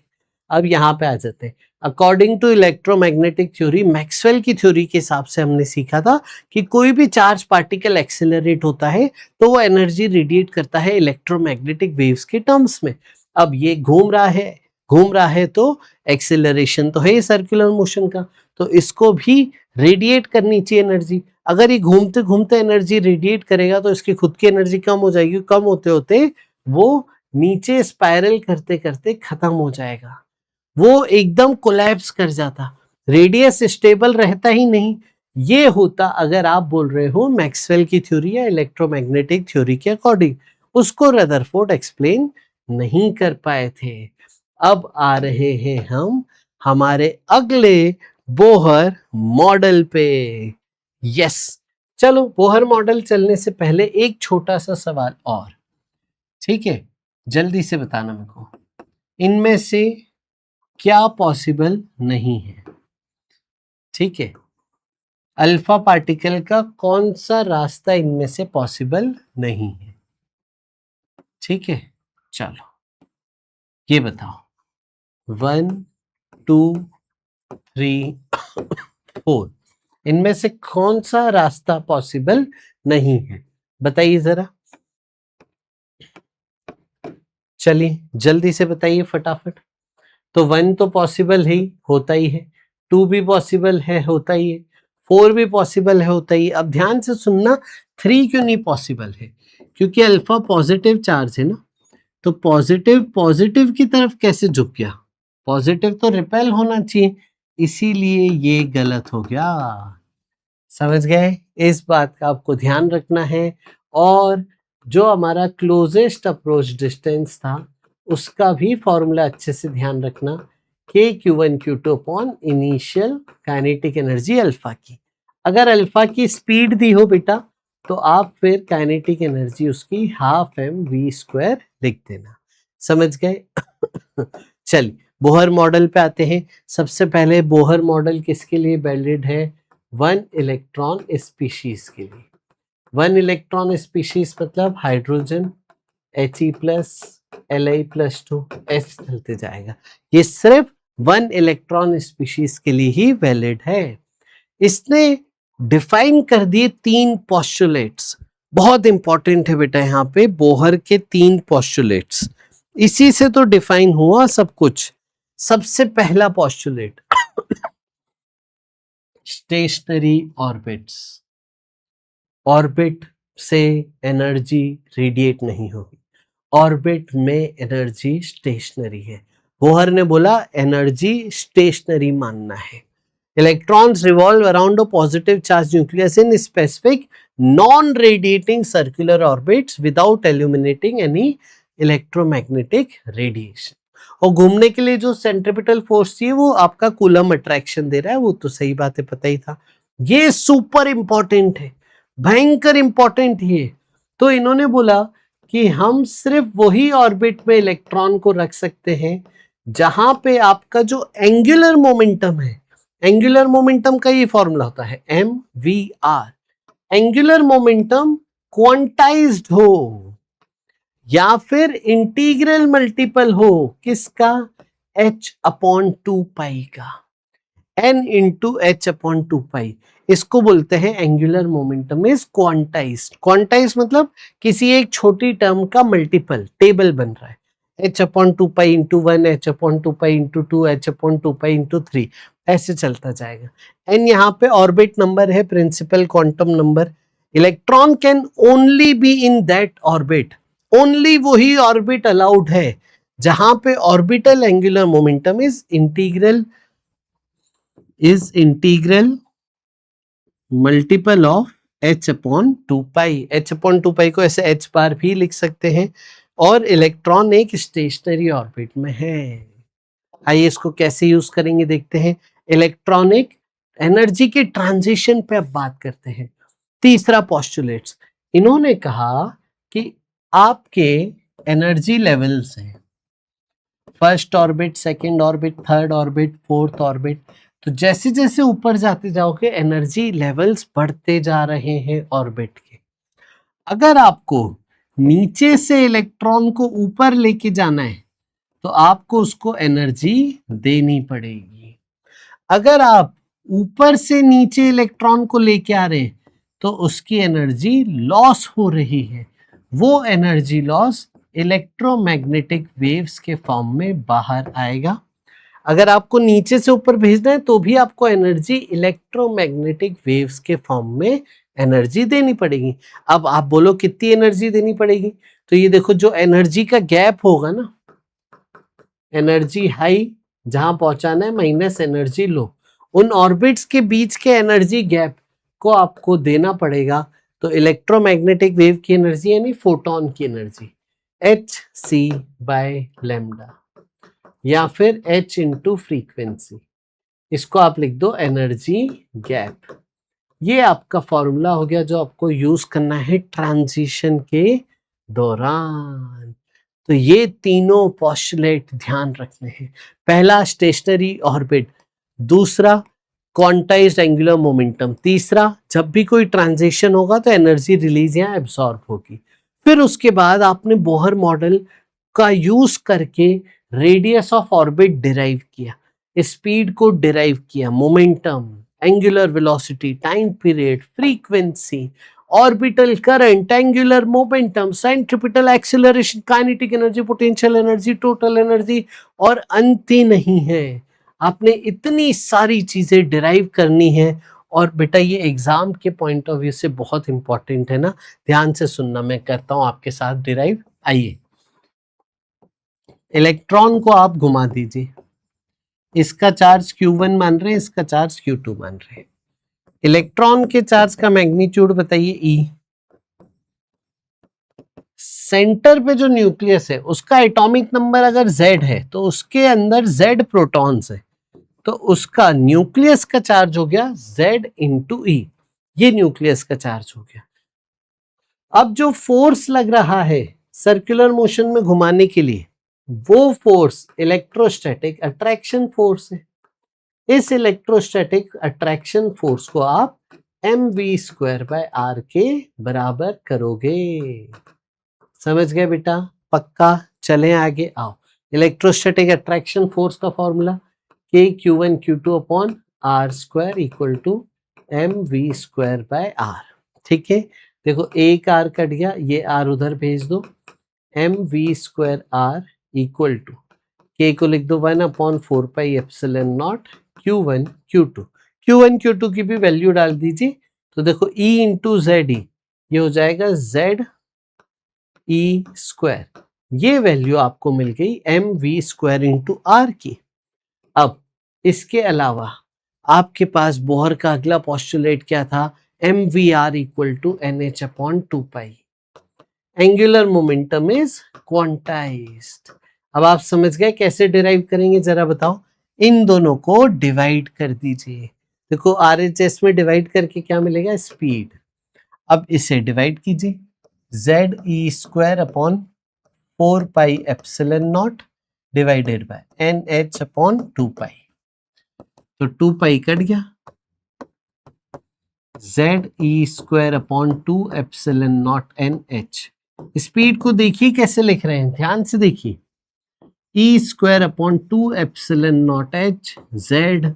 अब यहाँ पे आ जाते हैं, according to electromagnetic theory, Maxwell की थ्योरी के हिसाब से हमने सीखा था कि कोई भी चार्ज पार्टिकल एक्सेलरेट होता है तो वो एनर्जी रेडिएट करता है इलेक्ट्रोमैग्नेटिक वेव्स के टर्म्स में। अब ये घूम रहा है तो एक्सेलरेशन तो है सर्कुलर मोशन का, तो इसको भी रेडिएट करनी चाहिए एनर्जी। अगर ये घूमते घूमते एनर्जी रेडिएट करेगा तो इसकी खुद की एनर्जी कम हो जाएगी, कम होते होते वो नीचे स्पाइरल करते करते खत्म हो जाएगा, वो एकदम कोलैप्स कर जाता, रेडियस स्टेबल रहता ही नहीं। ये होता अगर आप बोल रहे हो मैक्सवेल की थ्योरी या इलेक्ट्रोमैग्नेटिक थ्योरी के अकॉर्डिंग, उसको रदरफोर्ड एक्सप्लेन नहीं कर पाए थे। अब आ रहे हैं हम हमारे अगले बोहर मॉडल पे। यस, चलो बोहर मॉडल चलने से पहले एक छोटा सा सवाल और, ठीक है, जल्दी से बताना मेरे को, इनमें से क्या पॉसिबल नहीं है? ठीक है, अल्फा पार्टिकल का कौन सा रास्ता इनमें से पॉसिबल नहीं है? ठीक है, चलो ये बताओ, 1 2 3 4, इनमें से कौन सा रास्ता पॉसिबल नहीं है? बताइए जरा, चलिए जल्दी से बताइए फटाफट। तो 1 तो पॉसिबल है, होता ही है, 2 भी पॉसिबल है, होता ही है, 4 भी पॉसिबल है, होता ही है। अब ध्यान से सुनना, 3 क्यों नहीं पॉसिबल है? क्योंकि अल्फा पॉजिटिव चार्ज है ना, तो पॉजिटिव पॉजिटिव की तरफ कैसे झुक गया? पॉजिटिव तो रिपेल होना चाहिए, इसीलिए ये गलत हो गया। समझ गए? इस बात का आपको ध्यान रखना है। और जो हमारा क्लोजेस्ट अप्रोच डिस्टेंस था उसका भी फॉर्मूला अच्छे से ध्यान रखना, Q1 Q2 upon initial kinetic energy alpha की। अगर अल्फा की स्पीड दी हो बेटा तो आप फिर काइनेटिक एनर्जी उसकी ½mv² लिख देना। समझ गए? चलिए बोहर मॉडल पे आते हैं। सबसे पहले बोहर मॉडल किसके लिए वैलिड है? 1 इलेक्ट्रॉन स्पीशीज के लिए। 1 इलेक्ट्रॉन स्पीशीज मतलब हाइड्रोजन He+, Li+2 ऐसे चलते जाएगा। ये सिर्फ 1 इलेक्ट्रॉन स्पीशीज के लिए ही वैलिड है। इसने डिफाइन कर दिए 3 पोस्टुलेट्स, बहुत इंपॉर्टेंट है बेटा यहाँ पे बोहर के 3 पोस्टुलेट्स, इसी से तो डिफाइन हुआ सब कुछ। सबसे पहला पोस्टुलेट, स्टेशनरी ऑर्बिट्स, ऑर्बिट से एनर्जी रेडिएट नहीं होगी, ऑर्बिट में एनर्जी स्टेशनरी है। बोहर ने बोला एनर्जी स्टेशनरी मानना है। Electrons revolve around a positive charge nucleus in specific non radiating circular orbits without illuminating any electromagnetic radiation. और घूमने के लिए जो सेंट्रिपिटल फोर्स चाहिए वो आपका कूलम अट्रैक्शन दे रहा है, वो तो सही बात है, पता ही था। ये सुपर इंपॉर्टेंट है, भयंकर इंपॉर्टेंट है। तो इन्होंने बोला कि हम सिर्फ वही ऑर्बिट में इलेक्ट्रॉन को रख सकते हैं जहां पे आपका जो एंगुलर मोमेंटम है, एंगुलर मोमेंटम का ये फॉर्मूला होता है mvr, एंगुलर मोमेंटम क्वांटाइज्ड हो या फिर इंटीग्रल मल्टीपल हो किसका? h/2π का, n इंटू h/2π। इसको बोलते हैं angular momentum is quantized. Quantized मतलब किसी एक छोटी टर्म का मल्टीपल टेबल बन रहा है, h/2π into 1, h/2π into 2, h/2π into 3, ऐसे चलता जाएगा। n यहाँ पे ऑर्बिट नंबर है, principal quantum number. Electron can only be in that orbit, only वही ऑर्बिट अलाउड है जहां पे orbital angular momentum is integral multiple of h/2 h/2 को ऐसे h बार भी लिख सकते हैं। और इलेक्ट्रॉन एक स्टेशनरी ऑर्बिट में है। आइए इसको कैसे यूज करेंगे देखते हैं। इलेक्ट्रॉनिक एनर्जी के ट्रांजिशन पे अब बात करते हैं। तीसरा पोस्टुलेट्स, इन्होंने कहा कि आपके एनर्जी लेवल्स हैं, first orbit, second orbit, third orbit, fourth orbit. तो जैसे जैसे ऊपर जाते जाओगे एनर्जी लेवल्स बढ़ते जा रहे हैं ऑर्बिट के। अगर आपको नीचे से इलेक्ट्रॉन को ऊपर लेके जाना है तो आपको उसको एनर्जी देनी पड़ेगी। अगर आप ऊपर से नीचे इलेक्ट्रॉन को लेके आ रहे हैं तो उसकी एनर्जी लॉस हो रही है। वो एनर्जी लॉस इलेक्ट्रोमैग्नेटिक वेव्स के फॉर्म में बाहर आएगा। अगर आपको नीचे से ऊपर भेजना है तो भी आपको एनर्जी इलेक्ट्रोमैग्नेटिक वेव्स के फॉर्म में एनर्जी देनी पड़ेगी। अब आप बोलो कितनी एनर्जी देनी पड़ेगी, तो ये देखो जो एनर्जी का गैप होगा ना, एनर्जी हाई जहां पहुंचाना है माइनस एनर्जी लो, उन ऑर्बिट्स के बीच के एनर्जी गैप को आपको देना पड़ेगा। तो इलेक्ट्रोमैग्नेटिक वेव की एनर्जी यानी फोटोन की एनर्जी hc/λ या फिर h इंटू फ्रीक्वेंसी, इसको आप लिख दो एनर्जी गैप। ये आपका फॉर्मूला हो गया जो आपको यूज करना है ट्रांजिशन के दौरान। तो ये तीनों पोस्टुलेट ध्यान रखने हैं। पहला स्टेशनरी ऑर्बिट, दूसरा क्वांटाइज्ड एंगुलर मोमेंटम, तीसरा जब भी कोई ट्रांजिशन होगा तो एनर्जी रिलीज या एब्सॉर्ब होगी। फिर उसके बाद आपने बोहर मॉडल का यूज करके रेडियस ऑफ ऑर्बिट डिराइव किया, स्पीड को डिराइव किया, momentum, angular velocity, time period, frequency, orbital current, angular momentum, centripetal acceleration, kinetic energy, potential energy, total energy, और अंत ही नहीं है। आपने इतनी सारी चीजें डिराइव करनी है। और बेटा ये एग्जाम के पॉइंट ऑफ व्यू से बहुत इंपॉर्टेंट है ना, ध्यान से सुनना, मैं करता हूं आपके साथ डिराइव। आइए, इलेक्ट्रॉन को आप घुमा दीजिए, इसका चार्ज Q1 मान रहे हैं, इसका चार्ज Q2 मान रहे हैं। इलेक्ट्रॉन के चार्ज का मैग्नीट्यूड बताइए E। सेंटर पे जो न्यूक्लियस है उसका एटॉमिक नंबर अगर Z है तो उसके अंदर Z प्रोटॉन्स है, तो उसका न्यूक्लियस का चार्ज हो गया Z इंटू E। ये न्यूक्लियस का चार्ज हो गया। अब जो फोर्स लग रहा है सर्कुलर मोशन में घुमाने के लिए, वो फोर्स इलेक्ट्रोस्टैटिक अट्रैक्शन फोर्स है। इस इलेक्ट्रोस्टैटिक अट्रैक्शन फोर्स को आप mv²/r के बराबर करोगे। समझ गए बेटा? पक्का? चलें आगे, आओ। इलेक्ट्रोस्टैटिक अट्रैक्शन फोर्स का formula kq1 q2/r² equal to mv²/r। ठीक है, देखो एक r कट गया, ये r उधर भेज दो। mv²r इक्वल टू k को लिख दो 1/4πε0 q1 q2। q1 q2 की भी वैल्यू डाल दीजिए, तो देखो E इंटू ZE, ये हो जाएगा ZE²। ये वैल्यू आपको मिल गई mv² इंटू r की। अब इसके अलावा आपके पास बोहर का अगला पोस्टुलेट क्या था? mvr equal to nh/2π। Angular momentum is quantised. अब आप समझ गए कैसे डिराइव करेंगे, जरा बताओ। इन दोनों को डिवाइड कर दीजिए। देखो RHS में डिवाइड करके क्या मिलेगा? स्पीड। अब इसे डिवाइड कीजिए, ZE²/4πε0 डिवाइडेड बाय nh/2π। तो 2π कट गया, ZE²/2ε0 NH। स्पीड को देखिए कैसे लिख रहे हैं, ध्यान से देखिए। E²/2ε0h Z/n।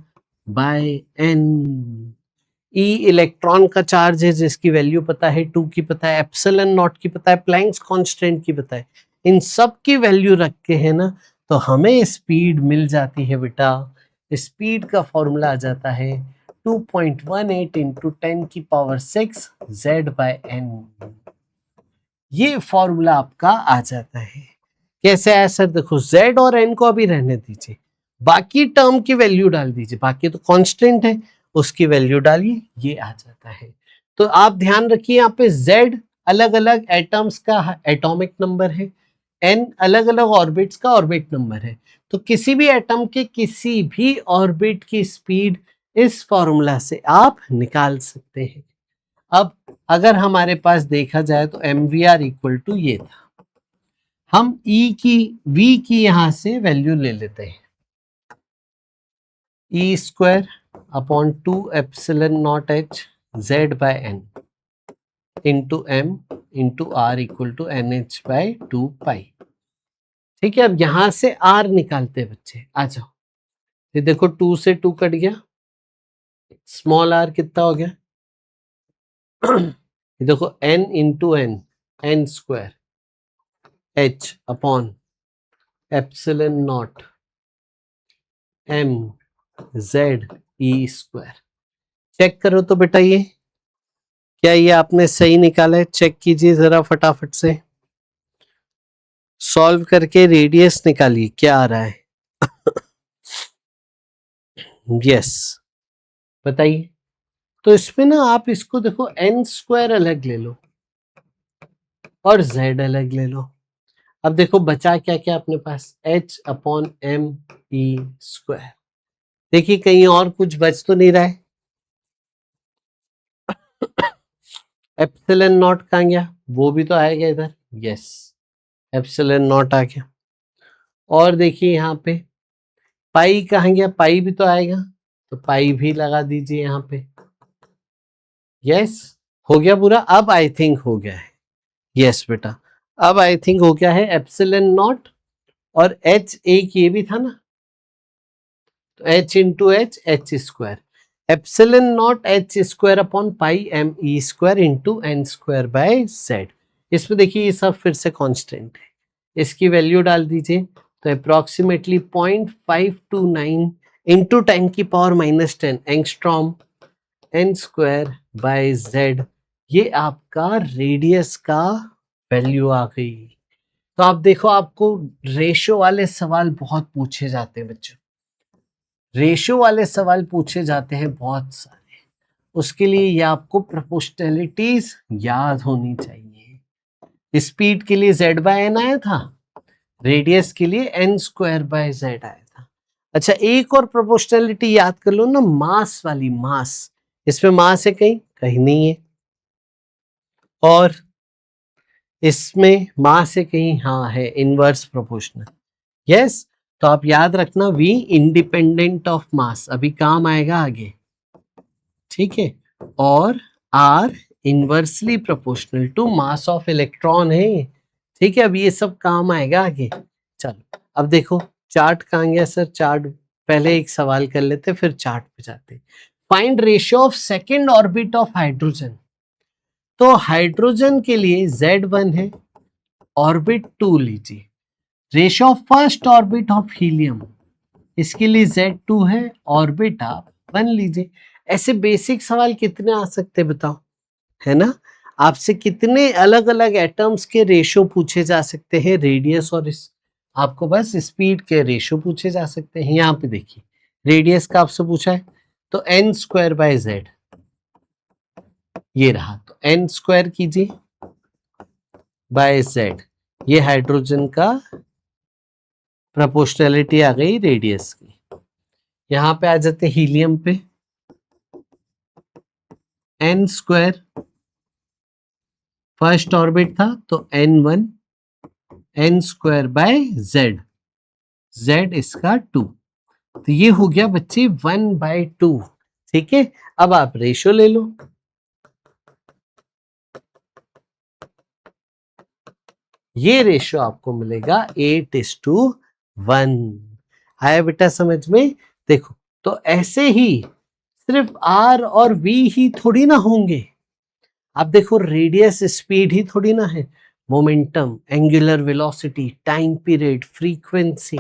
E इलेक्ट्रॉन का चार्ज है जिसकी वैल्यू पता है, 2 की पता है, ε0 की पता है, प्लैंक्स कांस्टेंट की पता है। इन सब की वैल्यू रख के है ना, तो हमें स्पीड मिल जाती है बेटा। स्पीड का फॉर्मूला आ जाता है 2.18 इंटू 10⁶ Z/n। ये फॉर्मूला आपका आ जाता है। कैसे आया सर? देखो Z और N को अभी रहने दीजिए, बाकी टर्म की वैल्यू डाल दीजिए। बाकी तो कांस्टेंट है, उसकी वैल्यू डालिए, ये आ जाता है तो आप ध्यान रखिए यहाँ पे Z अलग अलग एटम्स का एटॉमिक नंबर है, N अलग अलग ऑर्बिट्स का ऑर्बिट नंबर है। तो किसी भी एटम के किसी भी ऑर्बिट की स्पीड इस फॉर्मूला से आप निकाल सकते हैं। अब अगर हमारे पास देखा जाए तो mvr इक्वल टू ये था, हम v की यहां से वैल्यू ले लेते हैं, e square upon 2 epsilon naught h z by n into m into r equal to nh by 2 pi. ठीक है, अब यहां से r निकालते हैं बच्चे, आ जाओ। ये देखो 2 से 2 कट गया, स्मॉल r कितना हो गया ये देखो n into n square h upon epsilon naught m z e square. Check करो तो बेटा ये क्या ये आपने सही निकाला है? चेक कीजिए जरा फटाफट से, सॉल्व करके रेडियस निकालिए क्या आ रहा है। यस बताइए। तो इसमें ना आप इसको देखो n स्क्वायर अलग ले लो और z अलग ले लो। अब देखो बचा क्या क्या अपने पास, h upon m e square. देखिए कहीं और कुछ बच तो नहीं रहा है। एप्सिलॉन नॉट कहाँ गया, वो भी तो आएगा इधर, यस एप्सिलॉन नॉट आ गया। और देखिए यहाँ पे पाई कहाँ गया, पाई भी तो आएगा, तो पाई भी लगा दीजिए यहाँ पे। यस हो गया पूरा। अब आई थिंक हो गया है, यस बेटा अब आई थिंक हो गया है। एप्सिलॉन नॉट और h एक ये भी था ना, तो h into h square, epsilon naught h square upon pi m e square into n square by z। इसमें देखिए ये सब फिर से कांस्टेंट है, इसकी वैल्यू डाल दीजिए तो अप्रोक्सीमेटली 0.529 इंटू 10 की power -10 angstrom n square by z। ये आपका रेडियस का वैल्यू आ गई। तो आप देखो आपको रेशो वाले सवाल बहुत पूछे जाते हैं बच्चों, रेशो वाले सवाल पूछे जाते हैं बहुत सारे। उसके लिए ये आपको प्रोपोर्शनैलिटीज याद होनी चाहिए। स्पीड के लिए z बाय n आया था, रेडियस के लिए n स्क्वायर बाय z आया था। अच्छा एक और प्रोपोर्शनैलिटी याद कर लो ना, मास वाली, मास। इसमें मास है कहीं, कहीं नहीं है, और इसमें मास है कहीं, हाँ है, इनवर्स प्रोपोर्शनल। यस तो आप याद रखना v इंडिपेंडेंट ऑफ मास, अभी काम आएगा आगे, ठीक है, और r inversely proportional to mass of electron है। ठीक है, अब ये सब काम आएगा आगे। चलो अब देखो चार्ट कहाँ गया सर, चार्ट पहले एक सवाल कर लेते फिर चार्ट पे जाते। Find ratio of second orbit of hydrogen. तो हाइड्रोजन के लिए Z1 है, ऑर्बिट 2 लीजिए। Ratio of first orbit of helium, इसके लिए Z2 है, ऑर्बिट आप 1 लीजिए। ऐसे बेसिक सवाल कितने आ सकते हैं बताओ, है ना। आपसे कितने अलग अलग एटम्स के रेशियो पूछे जा सकते हैं, रेडियस और आपको बस स्पीड के रेशियो पूछे जा सकते हैं। यहाँ पे देखिए रेडियस का आपसे पूछा है, तो n स्क्वायर बाय z ये रहा, तो n स्क्वायर कीजिए बाय z, ये हाइड्रोजन का प्रोपोर्शनैलिटी आ गई रेडियस की। यहां पे आ जाते हीलियम पे, n स्क्वायर फर्स्ट ऑर्बिट था तो n1, n square by z, z इसका 2, तो ये हो गया बच्चे 1/2। ठीक है, अब आप रेशियो ले लो, ये रेशियो आपको मिलेगा 8:1। आया बेटा समझ में। देखो तो ऐसे ही सिर्फ R और V ही थोड़ी ना होंगे, आप देखो रेडियस स्पीड ही थोड़ी ना है, momentum, angular velocity, time period, frequency,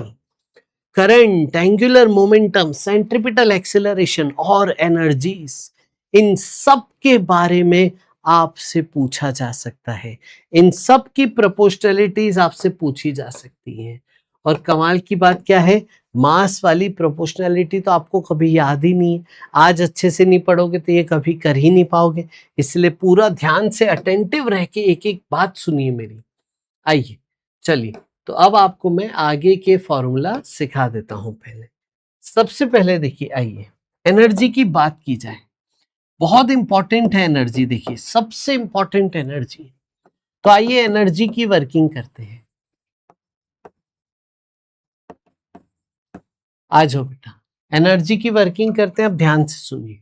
current, angular momentum, centripetal acceleration और एनर्जीज, इन सब के बारे में आपसे पूछा जा सकता है, इन सब की प्रोपोर्शनैलिटीज आपसे पूछी जा सकती हैं। और कमाल की बात क्या है, मास वाली प्रोपोर्शनैलिटी तो आपको कभी याद ही नहीं है, आज अच्छे से नहीं पढ़ोगे तो ये कभी कर ही नहीं पाओगे, इसलिए पूरा ध्यान से अटेंटिव रह के एक एक बात सुनिए मेरी। आइए चलिए, तो अब आपको मैं आगे के फॉर्मूला सिखा देता हूं। पहले सबसे पहले देखिए, आइए एनर्जी की बात की जाए, बहुत इंपॉर्टेंट है एनर्जी, देखिए सबसे इंपॉर्टेंट एनर्जी। तो आइए एनर्जी की वर्किंग करते हैं। आ जाओ बेटा, एनर्जी की वर्किंग करते हैं। अब ध्यान से सुनिए,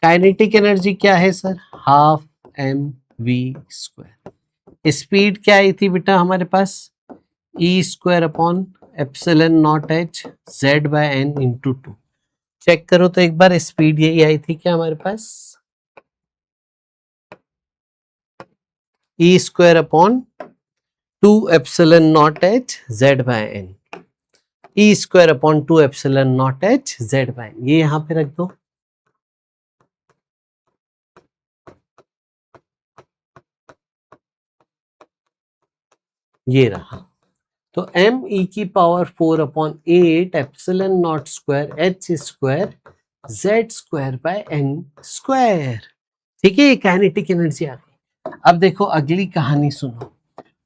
काइनेटिक एनर्जी क्या है sir, half m v square. Speed क्या आई थी बेटा हमारे पास, e square upon epsilon not h z by n into 2। Check करो तो एक बार, स्पीड यही आई थी क्या हमारे पास, e square upon 2 epsilon not h z by n, e square upon 2 epsilon not h z by n, ये यहां पे रख दो। ये रहा, तो एम ई की power 4 upon 8 epsilon naught square h square z square by n square. ठीक है, ये काइनेटिक एनर्जी आ गई। अब देखो अगली कहानी सुनो,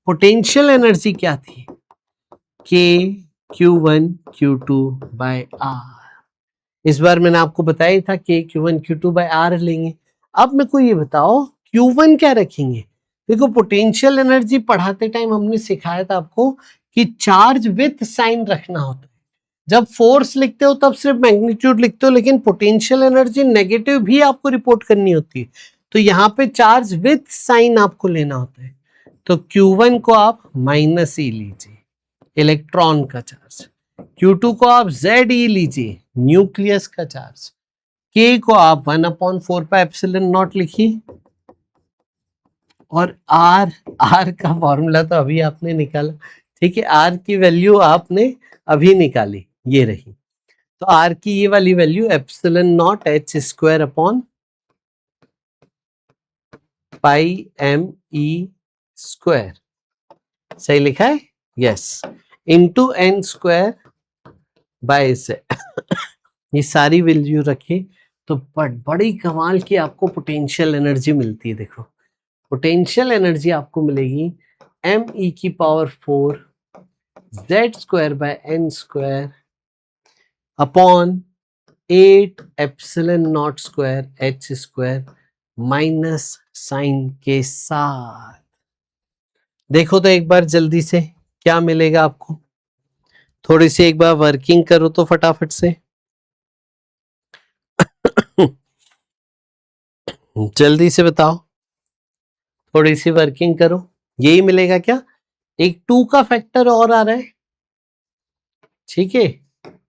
पोटेंशियल एनर्जी क्या थी, के Q1 Q2 बाय आर। इस बार मैंने आपको बताया ही था के Q1 Q2 बाय आर लेंगे। अब मेरे को ये बताओ Q1 क्या रखेंगे। देखो पोटेंशियल एनर्जी पढ़ाते टाइम हमने सिखाया था आपको कि चार्ज विथ साइन रखना होता है। जब फोर्स लिखते हो तब सिर्फ मैग्नीट्यूड लिखते हो, लेकिन पोटेंशियल एनर्जी नेगेटिव भी आपको रिपोर्ट करनी होती है, तो यहाँ पे चार्ज विथ साइन आपको लेना होता है। तो Q1 को आप माइनस ई लीजिए, इलेक्ट्रॉन का चार्ज। Q2 को आप जेड ई लीजिए, न्यूक्लियस का चार्ज। K को आप 1/4 पाई एप्सिलॉन नॉट लिखिए, और R का फॉर्मूला तो अभी आपने निकाला, ठीक है, R की वैल्यू आपने अभी निकाली, ये रही। तो R की ये वाली value epsilon not h square upon pi m e square, सही लिखा है, yes, into n square by z. ये सारी वैल्यू रखी तो बड़ी कमाल की आपको पोटेंशियल एनर्जी मिलती है। देखो पोटेंशियल एनर्जी आपको मिलेगी एम ई की power 4 z square by n square upon 8 epsilon naught square h square minus sine के साथ। देखो तो एक बार जल्दी से क्या मिलेगा आपको, थोड़ी सी एक बार वर्किंग करो तो फटाफट से जल्दी से बताओ, थोड़ी सी वर्किंग करो, यही मिलेगा क्या, एक 2 का फैक्टर और आ रहा है, ठीक है,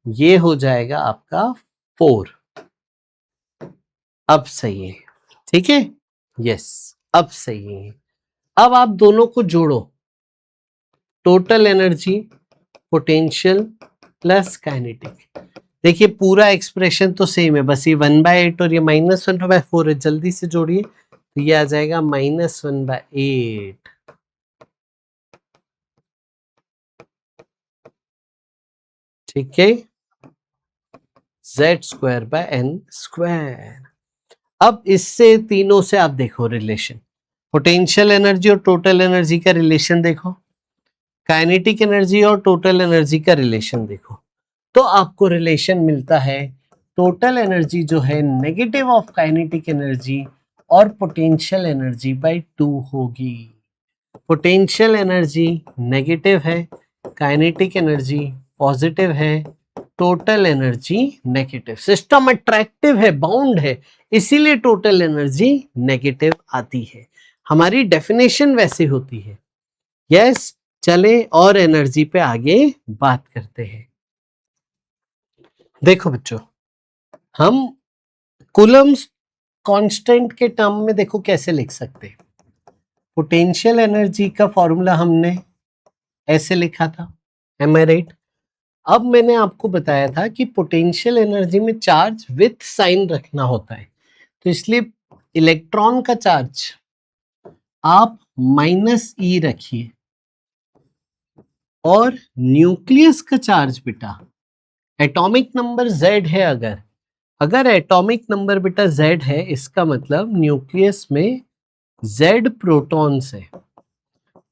ये हो जाएगा आपका 4। अब सही है, ठीक है, यस, अब सही है। अब आप दोनों को जोड़ो, total energy potential plus kinetic. देखिए पूरा एक्सप्रेशन तो सेम है, बस ये 1/8 और ये -1/4 है, जल्दी से जोड़िए तो ये आ जाएगा -1/8, ठीक है, z square by n square. अब इससे तीनों से आप देखो रिलेशन, पोटेंशियल एनर्जी और टोटल एनर्जी का रिलेशन देखो, काइनेटिक एनर्जी और टोटल एनर्जी का रिलेशन देखो, तो आपको रिलेशन मिलता है टोटल एनर्जी जो है नेगेटिव ऑफ काइनेटिक एनर्जी और पोटेंशियल एनर्जी बाय 2 होगी। पोटेंशियल एनर्जी नेगेटिव है, काइनेटिक एनर्जी पॉजिटिव है, total energy negative. System attractive है, बाउंड है, इसीलिए टोटल एनर्जी नेगेटिव आती है। हमारी डेफिनेशन वैसे होती है। यस, चले और एनर्जी पे आगे बात करते हैं। देखो बच्चों, हम कूलम्स कांस्टेंट के टर्म में देखो कैसे लिख सकते हैं। पोटेंशियल एनर्जी का फॉर्मूला हमने ऐसे लिखा था, एम आई राइट। अब मैंने आपको बताया था कि पोटेंशियल एनर्जी में चार्ज विथ साइन रखना होता है, तो इसलिए इलेक्ट्रॉन का चार्ज आप -E रखिए, और न्यूक्लियस का चार्ज बेटा एटॉमिक नंबर Z है, अगर एटॉमिक नंबर बेटा Z है, इसका मतलब न्यूक्लियस में Z प्रोटॉन्स है।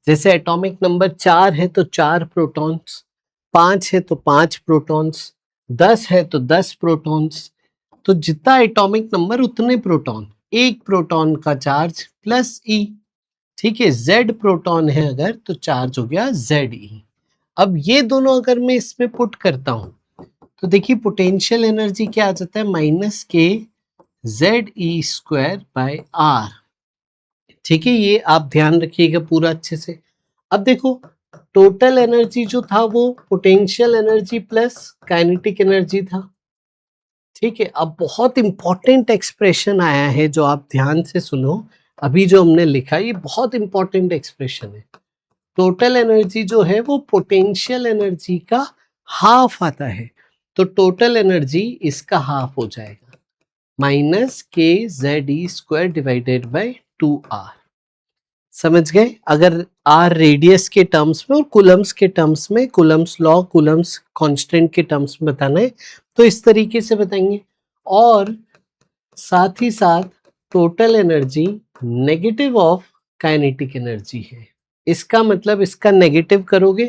जैसे एटॉमिक नंबर 4 है तो 4 प्रोटॉन्स, 5 है तो 5 प्रोटॉन्स, 10 है तो 10 प्रोटॉन्स। तो जितना एटॉमिक नंबर उतने प्रोटॉन, एक प्रोटॉन का चार्ज प्लस ई। ठीक है, Z प्रोटॉन है अगर तो चार्ज हो गया Ze। अब ये दोनों अगर मैं इसमें पुट करता हूं तो देखिए पोटेंशियल एनर्जी क्या आ जाता है, माइनस के ZE²/R। ठीक है, ये आप ध्यान रखिएगा पूरा अच्छे से। अब देखो टोटल एनर्जी जो था वो potential energy plus kinetic energy था। ठीक है, अब बहुत इंपॉर्टेंट एक्सप्रेशन आया है जो आप ध्यान से सुनो। अभी जो हमने लिखा ये बहुत इंपॉर्टेंट एक्सप्रेशन है। टोटल एनर्जी जो है वो पोटेंशियल एनर्जी का हाफ आता है, तो टोटल एनर्जी इसका हाफ हो जाएगा, माइनस के ZE²/2R। समझ गए? अगर R रेडियस के टर्म्स में और कूलम्स के टर्म्स में, कूलम्स लॉ, कूलम्स कांस्टेंट के टर्म्स में बताना है तो इस तरीके से बताएंगे। और साथ ही साथ total energy negative of kinetic energy है। इसका मतलब इसका नेगेटिव करोगे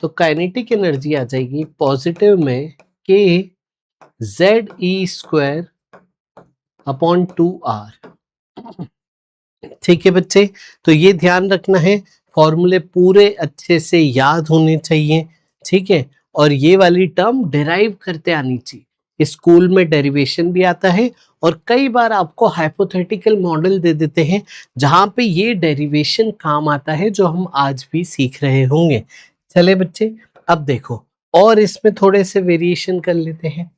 तो काइनेटिक एनर्जी आ जाएगी पॉजिटिव में के ZE²/2R। ठीक है बच्चे, तो ये ध्यान रखना है, फॉर्मूले पूरे अच्छे से याद होने चाहिए। ठीक है, और ये वाली टर्म डिराइव करते आनी चाहिए। स्कूल में डेरिवेशन भी आता है और कई बार आपको हाइपोथेटिकल मॉडल दे देते हैं जहां पे ये डेरिवेशन काम आता है, जो हम आज भी सीख रहे होंगे। चले बच्चे, अब देखो और इसमें थोड़े से वेरिएशन कर लेते हैं।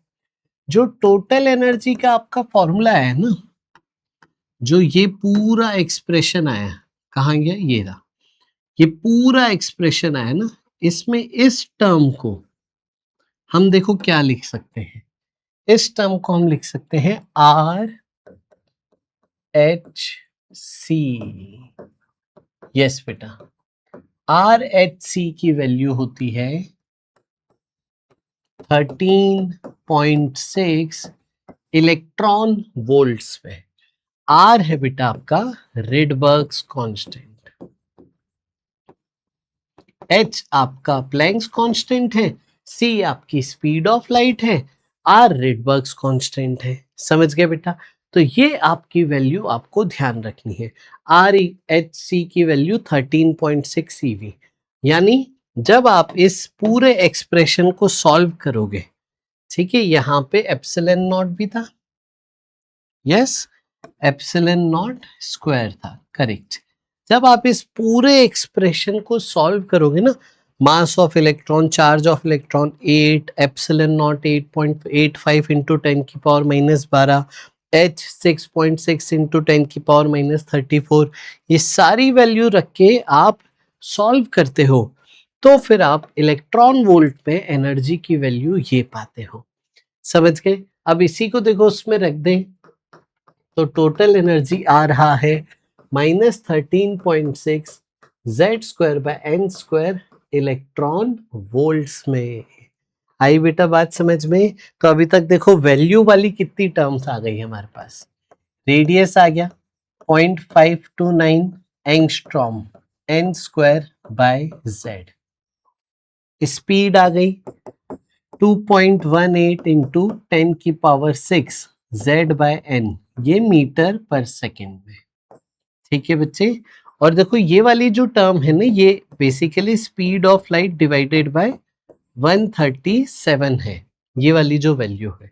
जो टोटल एनर्जी का आपका फॉर्मूला है ना, जो ये पूरा एक्सप्रेशन आया, कहाँ गया, ये रहा, ये पूरा एक्सप्रेशन आया ना, इसमें इस टर्म को हम देखो क्या लिख सकते हैं, इस टर्म को हम लिख सकते हैं RH(C). यस बेटा, RH(C) की वैल्यू होती है 13.6 इलेक्ट्रॉन वोल्ट्स पे। R है बेटा आपका रेडबर्ग्स कांस्टेंट, H आपका प्लैंक्स कांस्टेंट है, C आपकी स्पीड ऑफ लाइट है, R रेडबर्ग्स कांस्टेंट है। समझ गए बेटा? तो ये आपकी वैल्यू आपको ध्यान रखनी है। RHC की वैल्यू 13.6 eV, यानी जब आप इस पूरे एक्सप्रेशन को सॉल्व करोगे, ठीक है, यहाँ पे एप्सिलॉन नॉट भी था, यस, एप्सिलॉन नॉट स्क्वायर था, करेक्ट। जब आप इस पूरे एक्सप्रेशन को सॉल्व करोगे ना, मास of electron, charge of electron 8, epsilon not 8.85 into 10⁻12, H 6.6 into 10⁻34, ये सारी वैल्यू रख के आप सॉल्व करते हो तो फिर आप इलेक्ट्रॉन वोल्ट में एनर्जी की वैल्यू ये पाते हो। समझ गए? अब इसी को देखो उसमें रख दें तो टोटल एनर्जी आ रहा है -13.6 Z²/n² इलेक्ट्रॉन वोल्ट्स में। आई बेटा बात समझ में? तो अभी तक देखो वैल्यू वाली कितनी टर्म्स आ गई हमारे पास। रेडियस आ गया 0.529 एंगस्ट्रॉम n²/z, स्पीड आ गई 2.18 इंटू 10⁻6 Z/n, ये मीटर पर सेकेंड में। ठीक है बच्चे, और देखो ये वाली जो टर्म है ना, ये basically speed of light divided by 137 है, ये वाली जो वैल्यू है।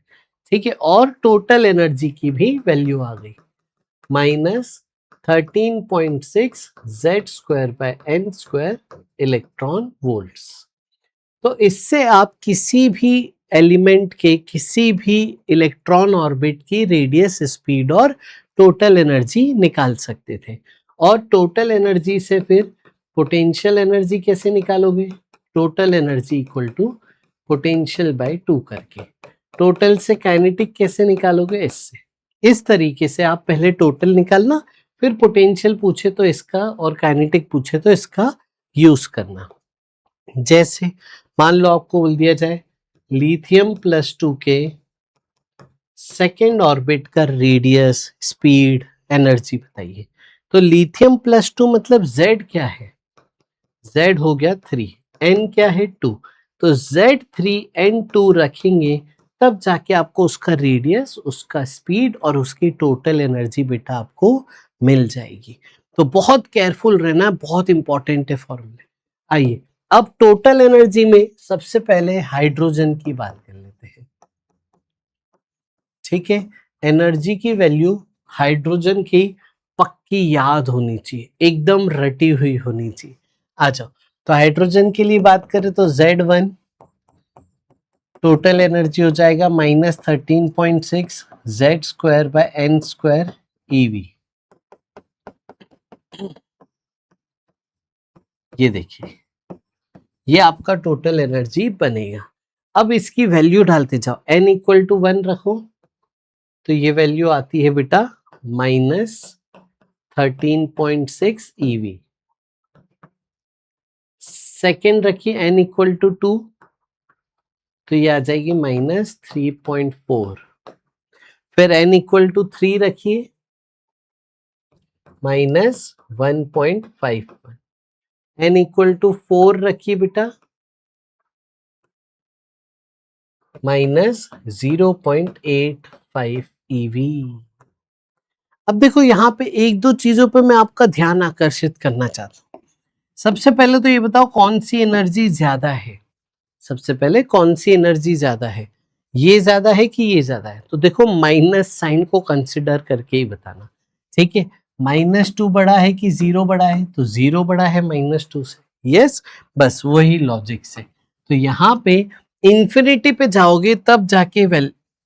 ठीक है, और टोटल एनर्जी की भी वैल्यू आ गई -13.6 Z²/n² इलेक्ट्रॉन वोल्ट्स। तो इससे आप किसी भी एलिमेंट के किसी भी इलेक्ट्रॉन ऑर्बिट की रेडियस, स्पीड और टोटल एनर्जी निकाल सकते थे। और टोटल एनर्जी से फिर पोटेंशियल एनर्जी कैसे निकालोगे? Total energy equal to potential by 2 करके। टोटल से काइनेटिक कैसे निकालोगे? इससे, इस तरीके से आप पहले टोटल निकालना, फिर पोटेंशियल पूछे तो इसका और काइनेटिक पूछे तो इसका यूज करना। जैसे मान लो आपको बोल दिया जाए लिथियम +2 के सेकेंड ऑर्बिट का रेडियस, स्पीड, एनर्जी बताइए। तो लिथियम +2 मतलब Z क्या है, Z हो गया 3, N क्या है 2, तो Z3N2 रखेंगे तब जाके आपको उसका रेडियस, उसका स्पीड और उसकी टोटल एनर्जी बेटा आपको मिल जाएगी। तो बहुत केयरफुल रहना, बहुत इंपॉर्टेंट है फॉर्मूले। आइए अब टोटल एनर्जी में सबसे पहले हाइड्रोजन की बात कर लेते हैं। ठीक है, एनर्जी की वैल्यू हाइड्रोजन की पक्की याद होनी चाहिए, एकदम रटी हुई होनी चाहिए। आ जाओ, तो हाइड्रोजन के लिए बात करें तो Z1 टोटल एनर्जी हो जाएगा -13.6 Z²/N² EV। ये देखिए, ये आपका टोटल एनर्जी बनेगा। अब इसकी वैल्यू डालते जाओ, n = 1 रखो तो ये वैल्यू आती है बेटा -13.6 EV। सेकेंड रखिए n = 2 तो ये आ जाएगी -3.4। फिर n = 3 रखिए -1.51। n = 4 रखिए बेटा -0.85 EV। अब देखो यहाँ पे एक दो चीजों पे मैं आपका ध्यान आकर्षित करना चाहता हूँ। सबसे पहले तो ये बताओ कौन सी एनर्जी ज्यादा है, सबसे पहले कौन सी एनर्जी ज्यादा है, ये ज्यादा है कि ये ज्यादा है। तो देखो माइनस साइन को कंसिडर करके ही बताना, ठीक है। -2 बड़ा है कि 0 बड़ा है, तो 0 बड़ा है -2 से, यस, बस वही लॉजिक से। तो यहाँ पे इंफिनिटी पे जाओगे तब जाके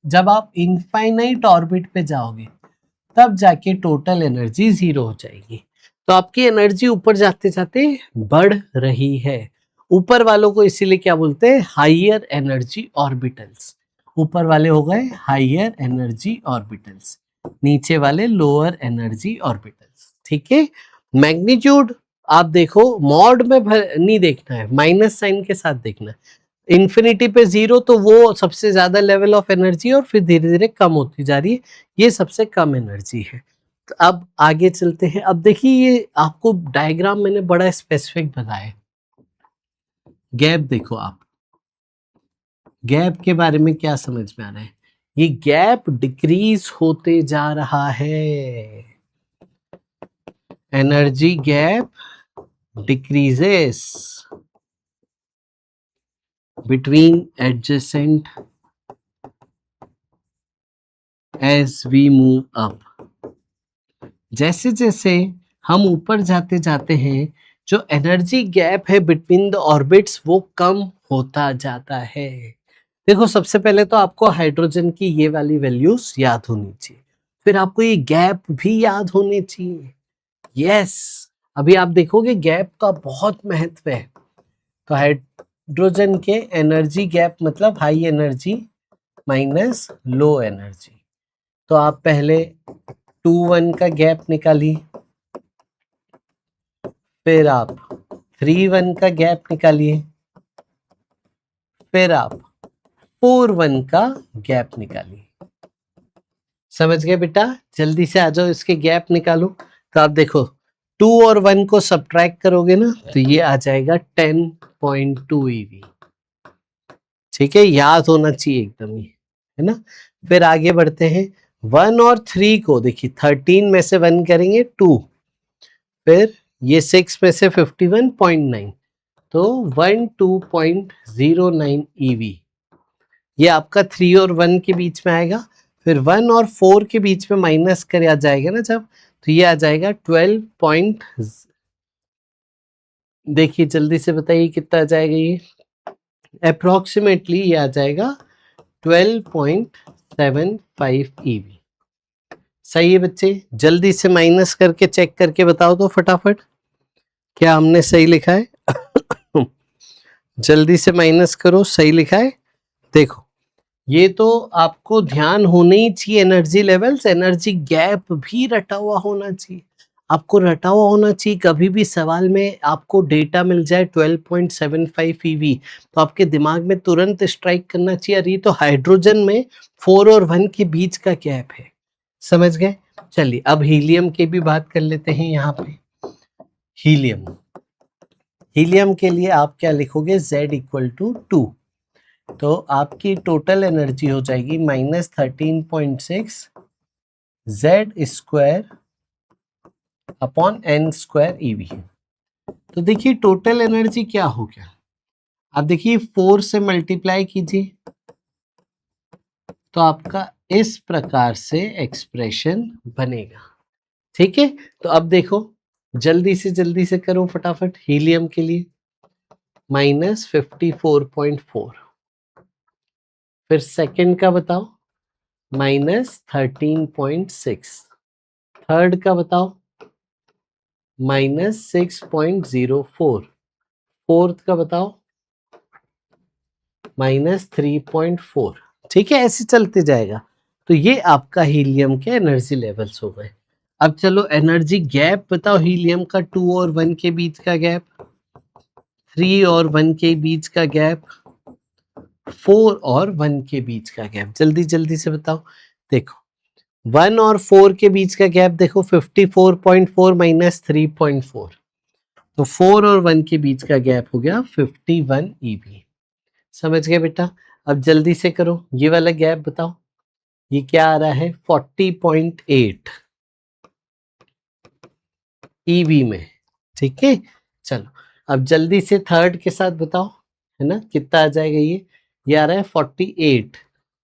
जब आप इनफाइनाइट ऑर्बिट पे जाओगे तब जाके टोटल एनर्जी 0 हो जाएगी। तो आपकी एनर्जी ऊपर जाते जाते बढ़ रही है। ऊपर वालों को इसीलिए क्या बोलते हैं, हाइयर एनर्जी ऑर्बिटल्स। ऊपर वाले हो गए हाइयर एनर्जी ऑर्बिटल्स, नीचे वाले लोअर एनर्जी ऑर्बिटल्स। ठीक है, मैग्नीट्यूड आप देखो मॉड में नहीं देखना है, माइनस साइन के साथ देखना है। इन्फिनिटी पे 0 तो वो सबसे ज्यादा लेवल ऑफ एनर्जी और फिर धीरे धीरे कम होती जा रही है, ये सबसे कम एनर्जी है। तो अब आगे चलते हैं। अब देखिए ये आपको डायग्राम मैंने बड़ा स्पेसिफिक बनाया है। गैप देखो आप, गैप के बारे में क्या समझ में आ रहा है, ये गैप डिक्रीज होते जा रहा है, energy gap decreases between adjacent as we move up। जैसे जैसे हम ऊपर जाते जाते हैं जो एनर्जी गैप है बिटवीन द ऑर्बिट्स वो कम होता जाता है। देखो सबसे पहले तो आपको हाइड्रोजन की ये वाली वैल्यूज याद होनी चाहिए, फिर आपको ये गैप भी याद होने चाहिए। यस, अभी आप देखोगे गैप का बहुत महत्व है। तो हाइड्रोजन के एनर्जी गैप मतलब high energy minus low energy. तो आप पहले 2-1 का गैप निकालिए, फिर आप 3-1 का गैप निकालिए, फिर आप 4-1 का गैप निकालिए। समझ गए बेटा, जल्दी से आ जाओ इसके गैप निकालो। तो आप देखो 2 और 1 को सब्ट्रैक्ट करोगे ना तो ये आ जाएगा 10.2 EV। ठीक है, याद होना चाहिए एकदम ही, है ना। फिर आगे बढ़ते हैं, 1 और 3 को देखिए 13 में से 1 करेंगे 2, फिर ये 6 में से 51.9 तो 12.09 EV। ये आपका 3 और 1 के बीच में आएगा। फिर 1 और 4 के बीच में माइनस कर आ जाएगा ना जब, तो ये आ जाएगा 12 देखिए जल्दी से बताइए कितना आ जाएगा, ये अप्रोक्सीमेटली ये आ जाएगा 12.75 EV। सही है बच्चे, जल्दी से माइनस करके चेक करके बताओ तो फटाफट, क्या हमने सही लिखा है? जल्दी से माइनस करो, सही लिखा है? देखो ये तो आपको ध्यान होने ही चाहिए, एनर्जी लेवल्स, एनर्जी गैप भी रटा हुआ होना चाहिए। आपको रटा हुआ होना चाहिए। कभी भी सवाल में आपको डेटा मिल जाए 12.75 ईवी तो आपके दिमाग में तुरंत स्ट्राइक करना चाहिए, अरे तो हाइड्रोजन में 4 और 1 के बीच का गैप है। समझ गए? चलिए अब हीलियम की भी बात कर लेते हैं। यहाँ पे हीलियम के लिए आप क्या लिखोगे? Z इक्वल टू 2, तो आपकी टोटल एनर्जी हो जाएगी -13.6 Z square upon n square EV. तो देखिए टोटल एनर्जी क्या हो गया, आप देखिए 4 से मल्टीप्लाई कीजिए तो आपका इस प्रकार से एक्सप्रेशन बनेगा। ठीक है, तो अब देखो जल्दी से करो फटाफट। हीलियम के लिए -54.4, फिर सेकंड का बताओ -13.6, थर्ड का बताओ -6.04, फोर्थ का बताओ -3.4। ठीक है, ऐसे चलते जाएगा। तो ये आपका हीलियम के एनर्जी लेवल्स हो गए। अब चलो एनर्जी गैप बताओ हीलियम का, 2 और 1 के बीच का गैप, 3 और 1 के बीच का गैप, 4 और 1 के बीच का गैप। जल्दी से बताओ। देखो 1 और 4 के बीच का गैप देखो 54.4 माइनस 3.4, तो 4 और 1 के बीच का गैप हो गया 51 ईवी। समझ गए बेटा? अब जल्दी से करो ये वाला गैप बताओ, ये क्या आ रहा है? 40.8 ईवी में। ठीक है, चलो अब जल्दी से थर्ड के साथ बताओ, है ना कितना आ जाएगा? ये आ रहा है 48,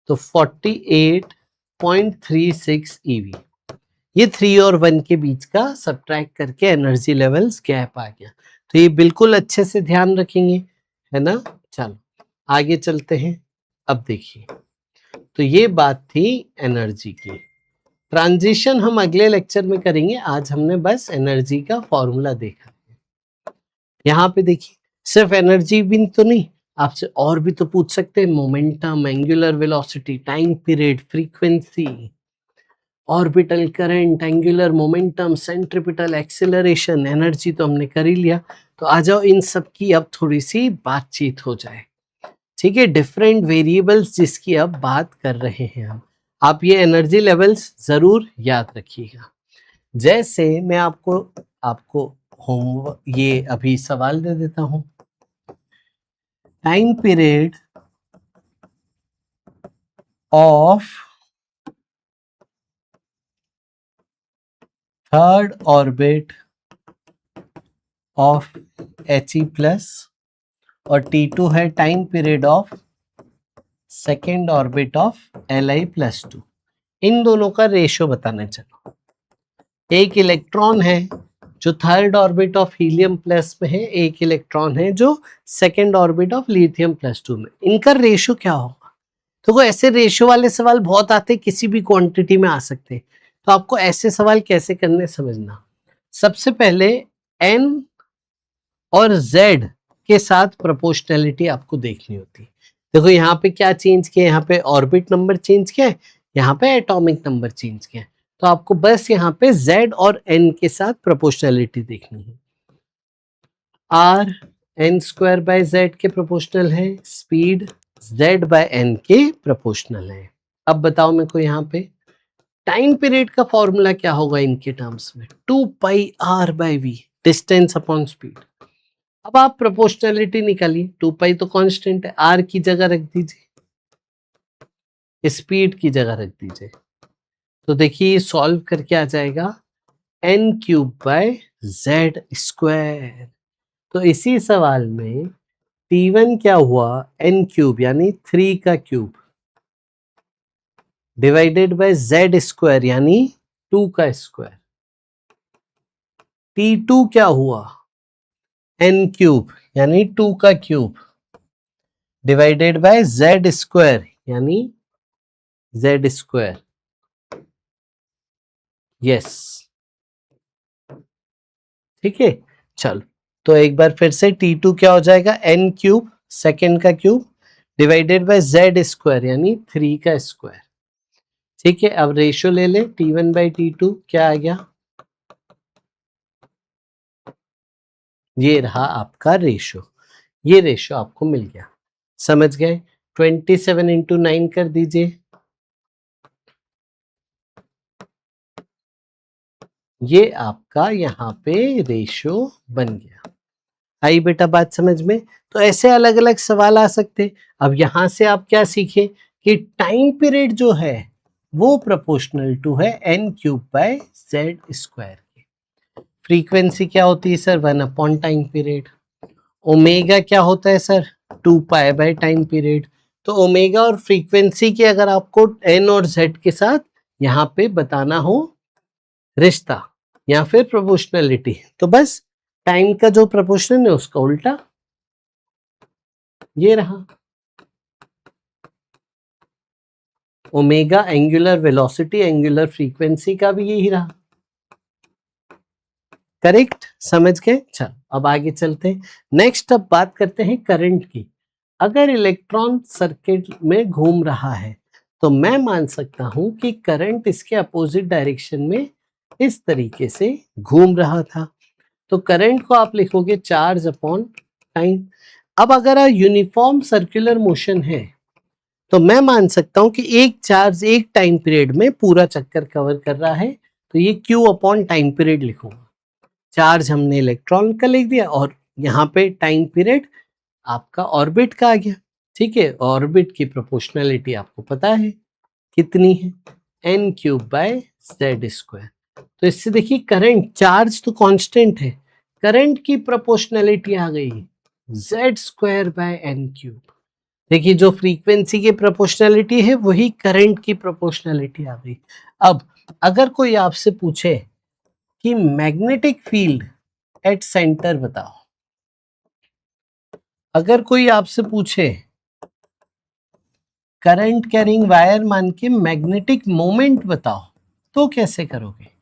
तो 48.36 ईवी। ये 3 और 1 के बीच का सब्ट्रैक्ट करके एनर्जी लेवल्स गैप आ गया। तो ये बिल्कुल अच्छे से ध्यान रखेंगे, है ना। चलो आगे चलते हैं। अब देखिए, तो ये बात थी एनर्जी की। ट्रांजिशन हम अगले लेक्चर में करेंगे, आज हमने बस एनर्जी का फॉर्मूला देखा। यहाँ पे देखिए सिर्फ एनर्जी भी तो नहीं, आपसे और भी तो पूछ सकते हैं। Momentum, angular velocity, time period, frequency, orbital current, angular momentum, centripetal acceleration, energy तो हमने कर ही लिया। तो आ जाओ इन सब की अब थोड़ी सी बातचीत हो जाए। ठीक है, डिफरेंट वेरिएबल्स जिसकी अब बात कर रहे हैं हम, आप ये एनर्जी लेवल्स जरूर याद रखिएगा। जैसे मैं आपको होम ये अभी सवाल दे देता हूं। Time period of third orbit of He plus और T2 है time period of second orbit of Li plus 2। इन दोनों का रेशियो बताना। चलो एक इलेक्ट्रॉन है जो third orbit of helium plus में है, एक इलेक्ट्रॉन है जो second orbit of lithium plus 2 में, इनका रेशियो क्या होगा? तो ऐसे रेशियो वाले सवाल बहुत आते, किसी भी क्वांटिटी में आ सकते। तो आपको ऐसे सवाल कैसे करने समझना। सबसे पहले n और z के साथ प्रोपोर्शनैलिटी आपको देखनी होती है। देखो यहाँ पे क्या चेंज किया, यहाँ पे ऑर्बिट नंबर चेंज किया है, यहाँ पे एटॉमिक नंबर चेंज किया है। तो आपको बस यहाँ पे z और n के साथ प्रोपोर्शनैलिटी देखनी है। r n square by z के प्रोपोर्शनल है, स्पीड z बाय n के प्रोपोर्शनल है। अब बताओ मेरे को यहाँ पे टाइम पीरियड का फॉर्मूला क्या होगा इनके टर्म्स में? 2 pi r by v, distance upon speed. अब आप प्रोपोर्शनैलिटी निकालिए, 2 पाई तो कांस्टेंट है, r की जगह रख दीजिए, स्पीड की जगह रख दीजिए। तो देखिए सॉल्व करके आ जाएगा n cube by z square. तो इसी सवाल में T1 क्या हुआ? n क्यूब यानी 3 का cube divided by z square यानी 2 का स्क्वायर। T2 क्या हुआ? n क्यूब यानी 2 का cube divided by z square यानी z स्क्वायर। यस, ठीक है। चलो तो एक बार फिर से T2 क्या हो जाएगा? n क्यूब सेकेंड का cube divided by z square यानी 3 का स्क्वायर। ठीक है, अब रेशियो ले ले, T1 बाई T2 क्या आ गया? ये रहा आपका रेशो, ये रेशो आपको मिल गया, समझ गए। 27 इंटू 9 कर दीजिए, ये आपका यहाँ पे रेशो बन गया। आई बेटा बात समझ में। तो ऐसे अलग अलग सवाल आ सकते। अब यहां से आप क्या सीखे कि टाइम पीरियड जो है वो प्रोपोर्शनल टू है n cube by z square के। फ्रीक्वेंसी क्या होती है sir, 1 upon time period. Omega क्या होता है sir, 2 pi by time period. तो ओमेगा और फ्रीक्वेंसी के अगर आपको n और z के साथ यहाँ पे बताना हो रिश्ता या फिर प्रोपोर्शनलिटी, तो बस टाइम का जो प्रोपोर्शन है उसका उल्टा, ये रहा। Omega angular velocity, angular frequency का भी यही रहा, करेक्ट, समझ गए। चल अब आगे चलते हैं। नेक्स्ट अब बात करते हैं करंट की। अगर इलेक्ट्रॉन सर्किट में घूम रहा है तो मैं मान सकता हूं कि करंट इसके अपोजिट डायरेक्शन में इस तरीके से घूम रहा था। तो करंट को आप लिखोगे चार्ज अपॉन टाइम। अब अगर यूनिफॉर्म सर्कुलर मोशन है तो मैं मान सकता हूं कि एक चार्ज एक टाइम पीरियड में पूरा चक्कर कवर कर रहा है, तो ये Q अपॉन टाइम पीरियड लिखूंगा। चार्ज हमने इलेक्ट्रॉन का लिख दिया और यहाँ पे टाइम पीरियड आपका ऑर्बिट का आ गया, ठीक है। ऑर्बिट की प्रोपोर्शनलिटी आपको पता है कितनी है, n cube by z square. तो इससे देखिए करंट, चार्ज तो कांस्टेंट है, करंट की प्रोपोर्शनलिटी आ गई Z square bye n cube. देखिए जो फ्रीक्वेंसी की प्रोपोर्शनलिटी है वही करंट की प्रोपोर्शनलिटी आ गई। अब अगर कोई आपसे पूछे कि मैग्नेटिक फील्ड एट सेंटर बताओ, अगर कोई आपसे पूछे करंट कैरिंग वायर मान के मैग्नेटिक मोमेंट बताओ, तो कैसे करोगे।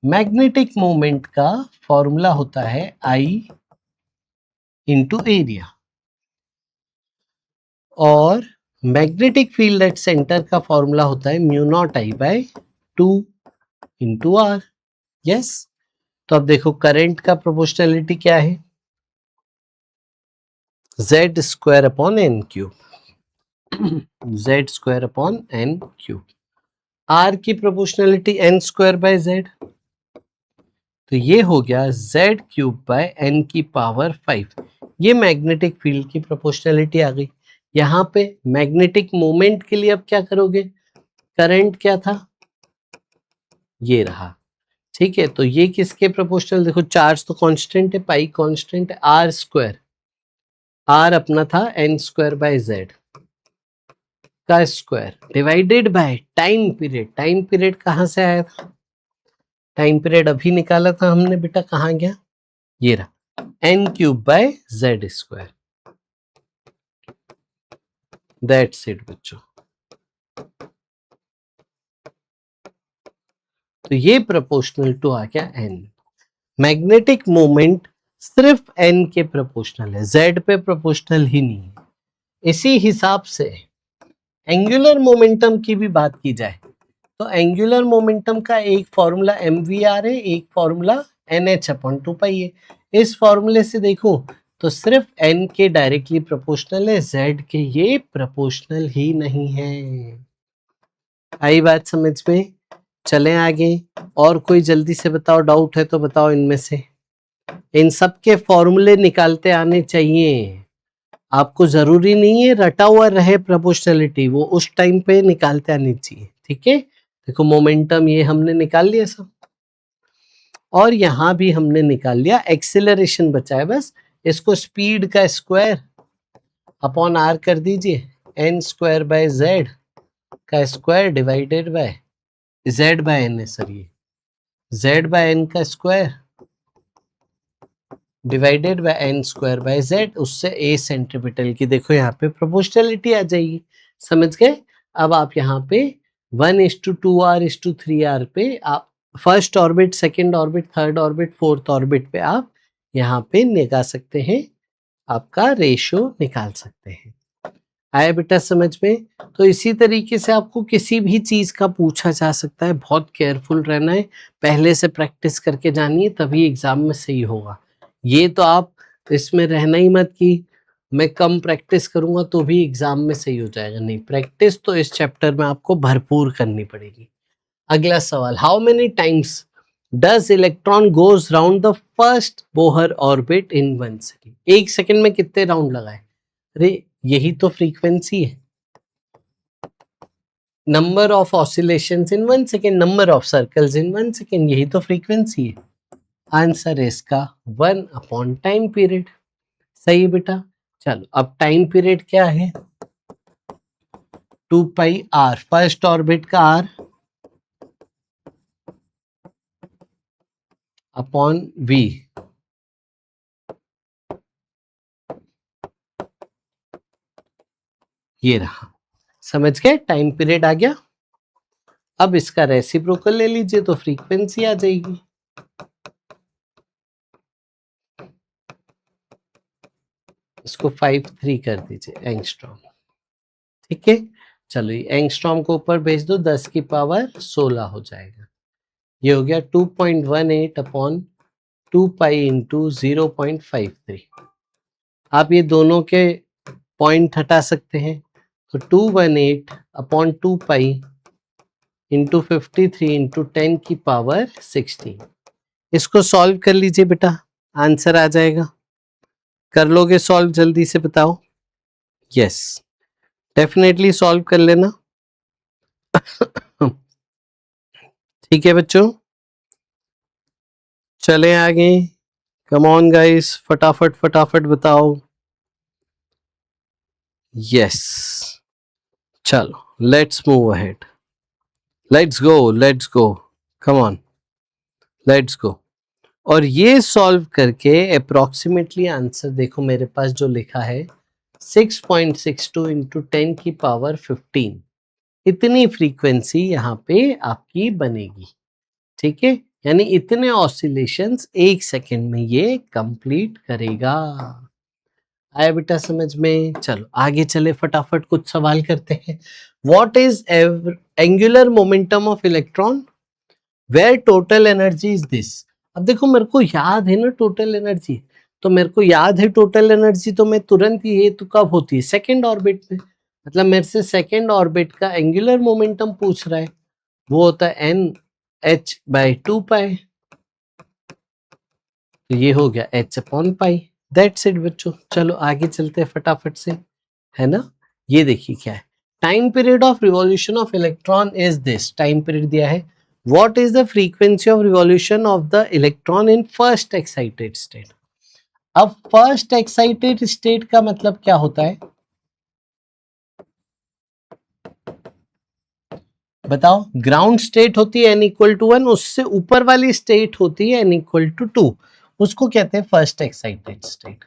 मैग्नेटिक मोमेंट का फॉर्मूला होता है I इंटू एरिया, और मैग्नेटिक फील्ड एट सेंटर का फॉर्मूला होता है mu not I by 2 into r. Yes, तो अब देखो करंट का प्रोपोर्शनलिटी क्या है, z square upon n cube, z square upon n cube. R की proportionality n square by z, तो ये हो गया जेड क्यूब बाय एन की पावर 5। ये मैग्नेटिक फील्ड की प्रोपोर्शनलिटी आ गई। यहाँ पे मैग्नेटिक मोमेंट के लिए अब क्या करोगे, करंट क्या था, ये रहा, ठीक है। तो ये किसके प्रोपोर्शनल, देखो चार्ज तो कांस्टेंट है, पाई कांस्टेंट है, आर स्क्वायर, आर अपना था एन स्क्वायर बाय जेड का square divided by time period. Time period कहां से आया था, टाइम पीरियड अभी निकाला था हमने बेटा, कहां गया, ये रहा, n cube by z square. That's it बच्चों। तो ये प्रोपोर्शनल टू आ गया एन। मैग्नेटिक मोमेंट सिर्फ एन के प्रोपोर्शनल है, जेड पे प्रोपोर्शनल ही नहीं है। इसी हिसाब से एंगुलर मोमेंटम की भी बात की जाए तो एंगुलर मोमेंटम का एक फॉर्मूला mvr है, एक फॉर्मूला nh अपॉन 2 पाई है। इस फॉर्मूले से देखो तो सिर्फ n के डायरेक्टली प्रोपोर्शनल है, z के ये प्रोपोर्शनल ही नहीं है। आई बात समझ में। चलें आगे, और कोई जल्दी से बताओ, डाउट है तो बताओ इनमें से। इन सब के फॉर्मूले निकालते आने चाहिए, आपको जरूरी नहीं है रटा हुआ रहे प्रोपोर्शनलिटी, वो उस टाइम पे निकालते आनी चाहिए, ठीक है। देखो मोमेंटम ये हमने निकाल लिया सब, और यहाँ भी हमने निकाल लिया, एक्सेलरेशन बचा है बस। इसको स्पीड का स्क्वायर अपॉन आर कर दीजिए, एन स्क्वायर बाय जेड का square divided by z by n है सर, ये जेड बाय एन का square divided by n square by z, उससे ए सेंटीमीटर की देखो यहाँ पे प्रोपोर्शनलिटी आ जाएगी, समझ गए। अब आप यहाँ पे 1:2r:3r पे आप first orbit, second orbit, third orbit, fourth orbit पे आप यहाँ पे निकाल सकते हैं, आपका रेशियो निकाल सकते हैं। आया बेटा समझ में। तो इसी तरीके से आपको किसी भी चीज का पूछा जा सकता है, बहुत केयरफुल रहना है, पहले से प्रैक्टिस करके जानिए तभी एग्जाम में सही होगा। ये तो आप इसमें रहना ही मत कि मैं कम प्रैक्टिस करूंगा तो भी एग्जाम में सही हो जाएगा, नहीं, प्रैक्टिस तो इस चैप्टर में आपको भरपूर करनी पड़ेगी। अगला सवाल, how many times does electron goes round the first Bohr orbit in 1 second? 1 second में कितने राउंड लगाए? अरे यही तो फ्रीक्वेंसी है। Number of oscillations in 1 second, number of circles in 1 second, यही तो फ्रीक्वेंसी है। आंसर है इसका 1 अपॉन टाइम पीरियड। सही है बेटा। चलो अब टाइम पीरियड क्या है? 2 पाई आर, फर्स्ट ऑर्बिट का आर अपॉन वी। ये रहा, समझ गए? टाइम पीरियड आ गया। अब इसका रेसिप्रोकल ले लीजिए तो फ्रीक्वेंसी आ जाएगी। इसको 5-3 कर दीजिए एंगस्ट्रॉम। ठीक है, चलो ये एंगस्ट्रॉम को ऊपर भेज दो, 10 की पावर 16 हो जाएगा। ये हो गया 2.18 अपॉन 2 पाई इंटू 0.53। आप ये दोनों के पॉइंट हटा सकते हैं, तो 218 अपॉन 2 पाई इंटू 53 इंटू 10 की पावर 16। इसको सॉल्व कर लीजिए बेटा, आंसर आ जाएगा। कर लोगे सॉल्व? जल्दी से बताओ। यस, डेफिनेटली सॉल्व कर लेना। ठीक है बच्चों, चले आगे। कम ऑन गाइस, फटाफट फटाफट बताओ। यस, चलो let's move ahead, let's go, come on, let's go. और ये सॉल्व करके अप्रोक्सीमेटली आंसर देखो मेरे पास जो लिखा है 6.62 इंटू 10 की पावर 15, इतनी फ्रीक्वेंसी यहाँ पे आपकी बनेगी। ठीक है, यानी इतने ऑसिलेशंस 1 सेकेंड में ये कंप्लीट करेगा। आया बेटा समझ में? चलो आगे चले, फटाफट कुछ सवाल करते हैं। What is angular momentum of electron where total energy is this? अब देखो मेरे को याद है ना टोटल एनर्जी, तो मेरे को याद है टोटल एनर्जी, तो मैं तुरंत ये तो कब होती है? सेकेंड ऑर्बिट में। मतलब मेरे से सेकेंड ऑर्बिट का एंगुलर मोमेंटम पूछ रहा है, वो होता है एन एच बाई 2 पाई। तो ये हो गया H upon pi. That's it बच्चों। चलो आगे चलते हैं फटाफट से, है ना। ये देखिए क्या है, time period of revolution of electron is this. Time period दिया है। What is the frequency of revolution of the electron in first excited state? अब फर्स्ट एक्साइटेड स्टेट का मतलब क्या होता है बताओ? ग्राउंड स्टेट होती है n=1, उससे ऊपर वाली स्टेट होती है n=2, उसको कहते हैं फर्स्ट एक्साइटेड स्टेट।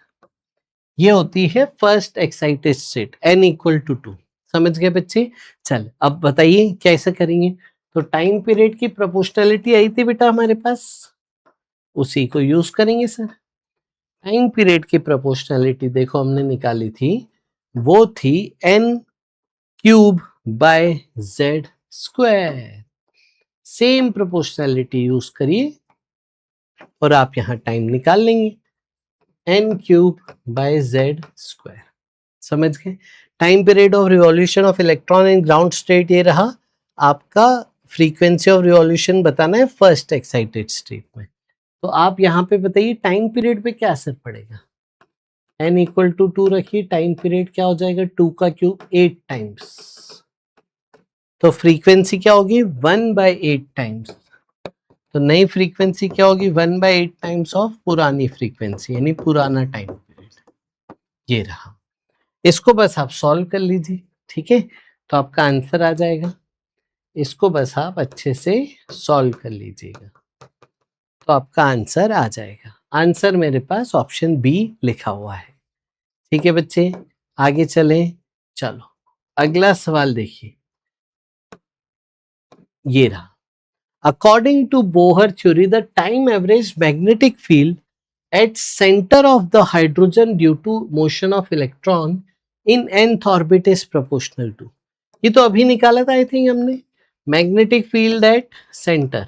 ये होती है फर्स्ट एक्साइटेड स्टेट n=2। समझ गए बच्चे? चल अब बताइए कैसे करेंगे। तो टाइम पीरियड की प्रोपोर्शनलिटी आई थी बेटा हमारे पास, उसी को यूज करेंगे सर। टाइम पीरियड की प्रोपोर्शनलिटी देखो हमने निकाली थी, वो थी n³ by z square. Same proportionality use करिए और आप यहां टाइम निकाल लेंगे, n³ बाय z स्क्वायर। समझ गए? Time period of revolution of electron in ground state ये रहा आपका। फ्रीक्वेंसी ऑफ रिवॉल्यूशन बताना है फर्स्ट एक्साइटेड स्टेट में। तो आप यहाँ पे बताइए टाइम पीरियड पे क्या असर पड़ेगा? n=2 रखिए, टाइम पीरियड क्या हो जाएगा? 2 का क्यूब 8 टाइम्स। तो फ्रीक्वेंसी क्या होगी? 1/8 टाइम्स। तो नई फ्रीक्वेंसी क्या होगी? 1/8 टाइम्स ऑफ पुरानी फ्रीक्वेंसी, यानी पुराना टाइम पीरियड। ये रहा, इसको बस आप सॉल्व कर लीजिए। ठीक है, तो आपका आंसर आ जाएगा। इसको बस आप अच्छे से सॉल्व कर लीजिएगा तो आपका आंसर आ जाएगा। आंसर मेरे पास ऑप्शन बी लिखा हुआ है। ठीक है बच्चे, आगे चलें। चलो अगला सवाल देखिए, ये रहा। According to Bohr theory the time average magnetic field at center of the hydrogen due to motion of electron in nth orbit is proportional to। ये तो अभी निकाला था आई थिंक हमने, magnetic field at centre.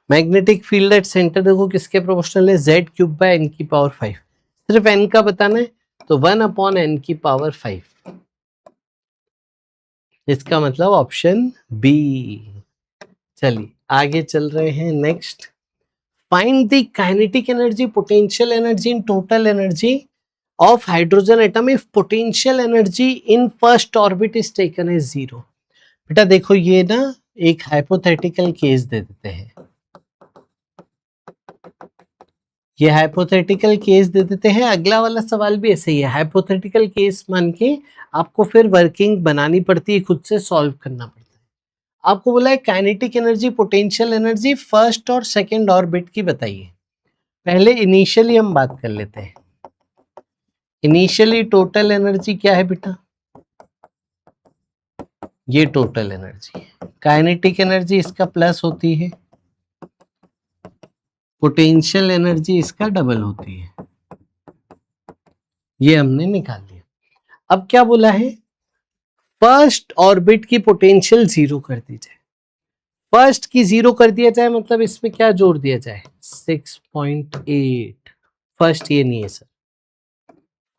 Magnetic field at centre देखो किसके proportional है, z cube by n की पावर 5। सिर्फ n का बताना है तो 1/n की पावर 5। इसका मतलब ऑप्शन बी। चलिए आगे चल रहे हैं। Next, find the kinetic energy, potential energy in total energy of hydrogen atom if potential energy in first orbit is taken as 0। बेटा देखो ये ना एक हाइपोथेटिकल केस दे देते हैं, ये हाइपोथेटिकल केस दे देते हैं। अगला वाला सवाल भी ऐसे ही है, हाइपोथेटिकल केस मान के आपको फिर वर्किंग बनानी पड़ती है, खुद से सॉल्व करना पड़ता है। आपको बोला है kinetic energy, potential energy first और सेकंड ऑर्बिट की बताइए। पहले इनिशियली हम बात कर लेते हैं। इनिशियली टोटल एनर्जी क्या है बेटा, ये टोटल एनर्जी है। काइनेटिक एनर्जी इसका प्लस होती है, पोटेंशियल एनर्जी इसका डबल होती है। ये हमने निकाल लिया। अब क्या बोला है, फर्स्ट ऑर्बिट की पोटेंशियल 0 कर दी जाए। फर्स्ट की 0 कर दिया जाए मतलब इसमें क्या जोड़ दिया जाए, 6.8। फर्स्ट ये नहीं है सर,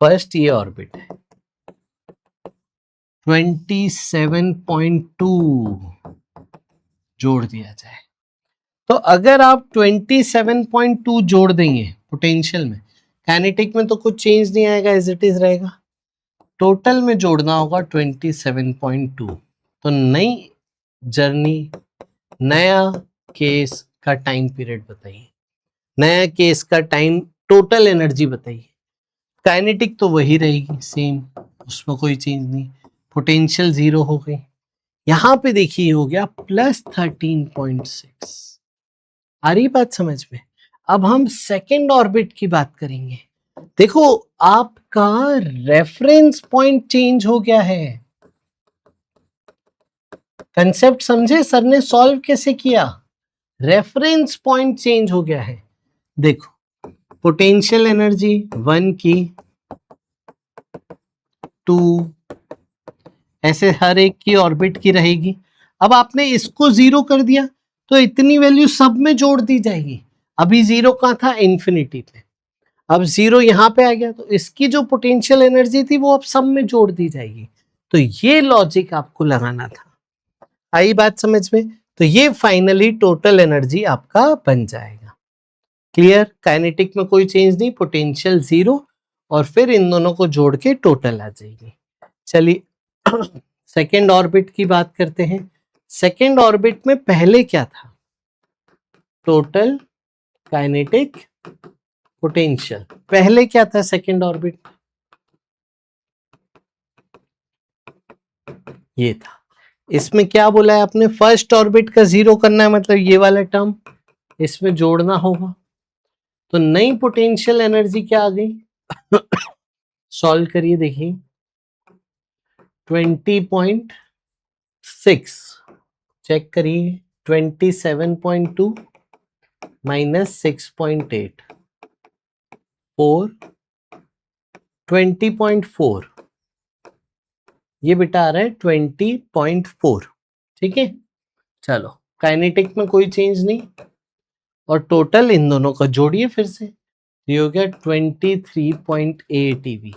फर्स्ट ये ऑर्बिट है। 27.2 जोड़ दिया जाए। तो अगर आप 27.2 जोड़ देंगे पोटेंशियल में, काइनेटिक में तो कुछ चेंज नहीं आएगा, एज इट इज रहेगा। टोटल में जोड़ना होगा 27.2। तो नई जर्नी, नया केस का टाइम पीरियड बताइए, नया केस का टाइम टोटल एनर्जी बताइए। काइनेटिक तो वही रहेगी सेम, उसमें कोई चेंज नहीं। पोटेंशियल 0 हो गई। यहां पे देखिए हो गया प्लस 13.6। आ रही बात समझ में। अब हम सेकेंड ऑर्बिट की बात करेंगे। देखो आपका रेफरेंस पॉइंट चेंज हो गया है। कंसेप्ट समझे सर ने सॉल्व कैसे किया, रेफरेंस पॉइंट चेंज हो गया है। देखो पोटेंशियल एनर्जी 1 की 2, ऐसे हर एक की ऑर्बिट की रहेगी। अब आपने इसको 0 कर दिया तो इतनी वैल्यू सब में जोड़ दी जाएगी। अभी 0 कहाँ था, इन्फिनिटी पे। अब 0 यहाँ पे आ गया तो इसकी जो पोटेंशियल एनर्जी थी वो अब सब में जोड़ दी जाएगी। तो ये लॉजिक आपको लगाना था। आई बात समझ में। तो ये फाइनली टोटल एनर्जी आपका बन जाएगा। क्लियर, काइनेटिक में कोई चेंज नहीं, पोटेंशियल 0 और फिर इन दोनों को जोड़ के टोटल आ जाएगी। चलिए सेकेंड ऑर्बिट की बात करते हैं। सेकेंड ऑर्बिट में पहले क्या था, टोटल काइनेटिक पोटेंशियल। पहले क्या था सेकेंड ऑर्बिट, ये था। इसमें क्या बोला है आपने, फर्स्ट ऑर्बिट का 0 करना है, मतलब ये वाला टर्म इसमें जोड़ना होगा। तो नई पोटेंशियल एनर्जी क्या आ गई सॉल्व करिए देखिए, 20.6 चेक करिए, 27.2 माइनस 6.8 4, 20.4, ये बेटा आ रहा है 20.4। ठीक है, चलो काइनेटिक में कोई चेंज नहीं और टोटल इन दोनों का जोड़िए फिर से, ये हो गया 23.8 EV।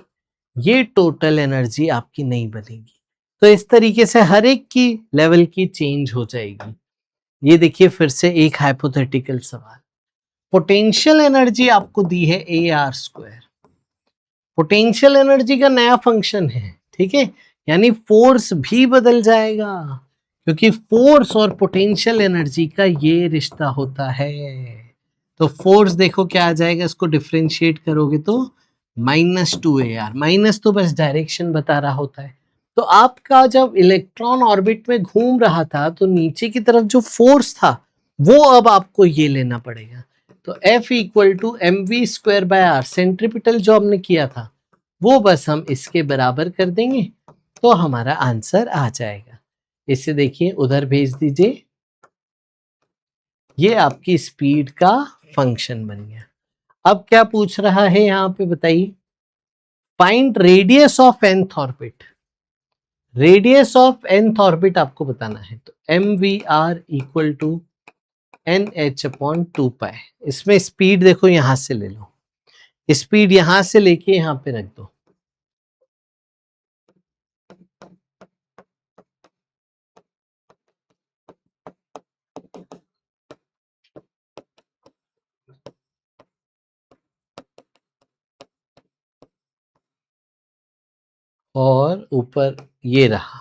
ये टोटल एनर्जी आपकी नहीं बनेगी। तो इस तरीके से हर एक की लेवल की चेंज हो जाएगी। ये देखिए फिर से एक हाइपोथेटिकल सवाल, पोटेंशियल एनर्जी आपको दी है AR²। पोटेंशियल एनर्जी का नया फंक्शन है, ठीक है, यानी फोर्स भी बदल जाएगा, क्योंकि फोर्स और पोटेंशियल एनर्जी का ये रिश्ता होता है। तो फोर्स देखो क्या आ जाएगा, इसको डिफरेंशिएट करोगे तो -2AR। माइनस तो बस डायरेक्शन बता रहा होता है। तो आपका जब इलेक्ट्रॉन ऑर्बिट में घूम रहा था तो नीचे की तरफ जो फोर्स था वो अब आपको ये लेना पड़ेगा। तो F = mv²/r, सेंट्रीपिटल जो हमने किया था वो बस हम इसके बराबर कर देंगे तो हमारा आंसर आ जाएगा। इसे देखिए उधर भेज दीजिए, ये आपकी स्पीड का फंक्शन बन गया। अब क्या पूछ रहा है यहाँ पे बताइए, find radius of nth orbit. Radius of nth orbit आपको बताना है। तो mvr = NH/2 पाई। इसमें स्पीड देखो यहां से ले लो, स्पीड यहां से लेके यहां पे रख दो, और ऊपर ये रहा,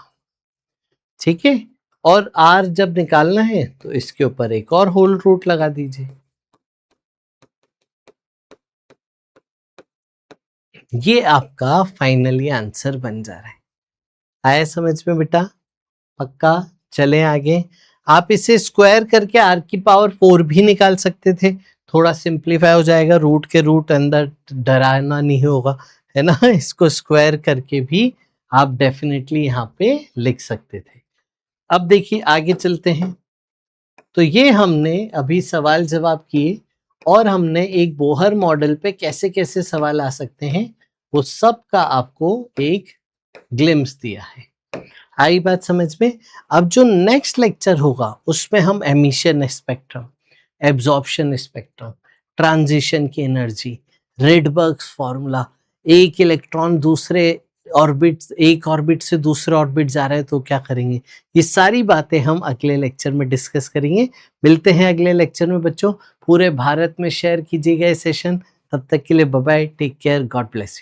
ठीक है। और R जब निकालना है तो इसके ऊपर एक और होल रूट लगा दीजिए। ये आपका फाइनली आंसर बन जा रहा है। आया समझ में बेटा? पक्का? चलें आगे। आप इसे स्क्वायर करके R की पावर 4 भी निकाल सकते थे, थोड़ा सिंप्लीफाई हो जाएगा, रूट के रूट अंदर डराना नहीं होगा, है ना। इसको स्क्वायर करके भी आप डेफिनेटली यहाँ पे लिख सकते थे। अब देखिए आगे चलते हैं। तो ये हमने अभी सवाल जवाब किए, और हमने एक बोहर मॉडल पे कैसे कैसे सवाल आ सकते हैं वो सब का आपको एक ग्लिम्स दिया है। आई बात समझ में? अब जो नेक्स्ट लेक्चर होगा उसमें हम emission spectrum, absorption spectrum, transition की एनर्जी, रेडबर्ग्स फॉर्मूला, एक इलेक्ट्रॉन दूसरे ऑर्बिट, एक ऑर्बिट से दूसरे ऑर्बिट जा रहे हैं तो क्या करेंगे, ये सारी बातें हम अगले लेक्चर में डिस्कस करेंगे। मिलते हैं अगले लेक्चर में बच्चों। पूरे भारत में शेयर कीजिएगा ये सेशन। तब तक के लिए bye bye, take care, God bless you.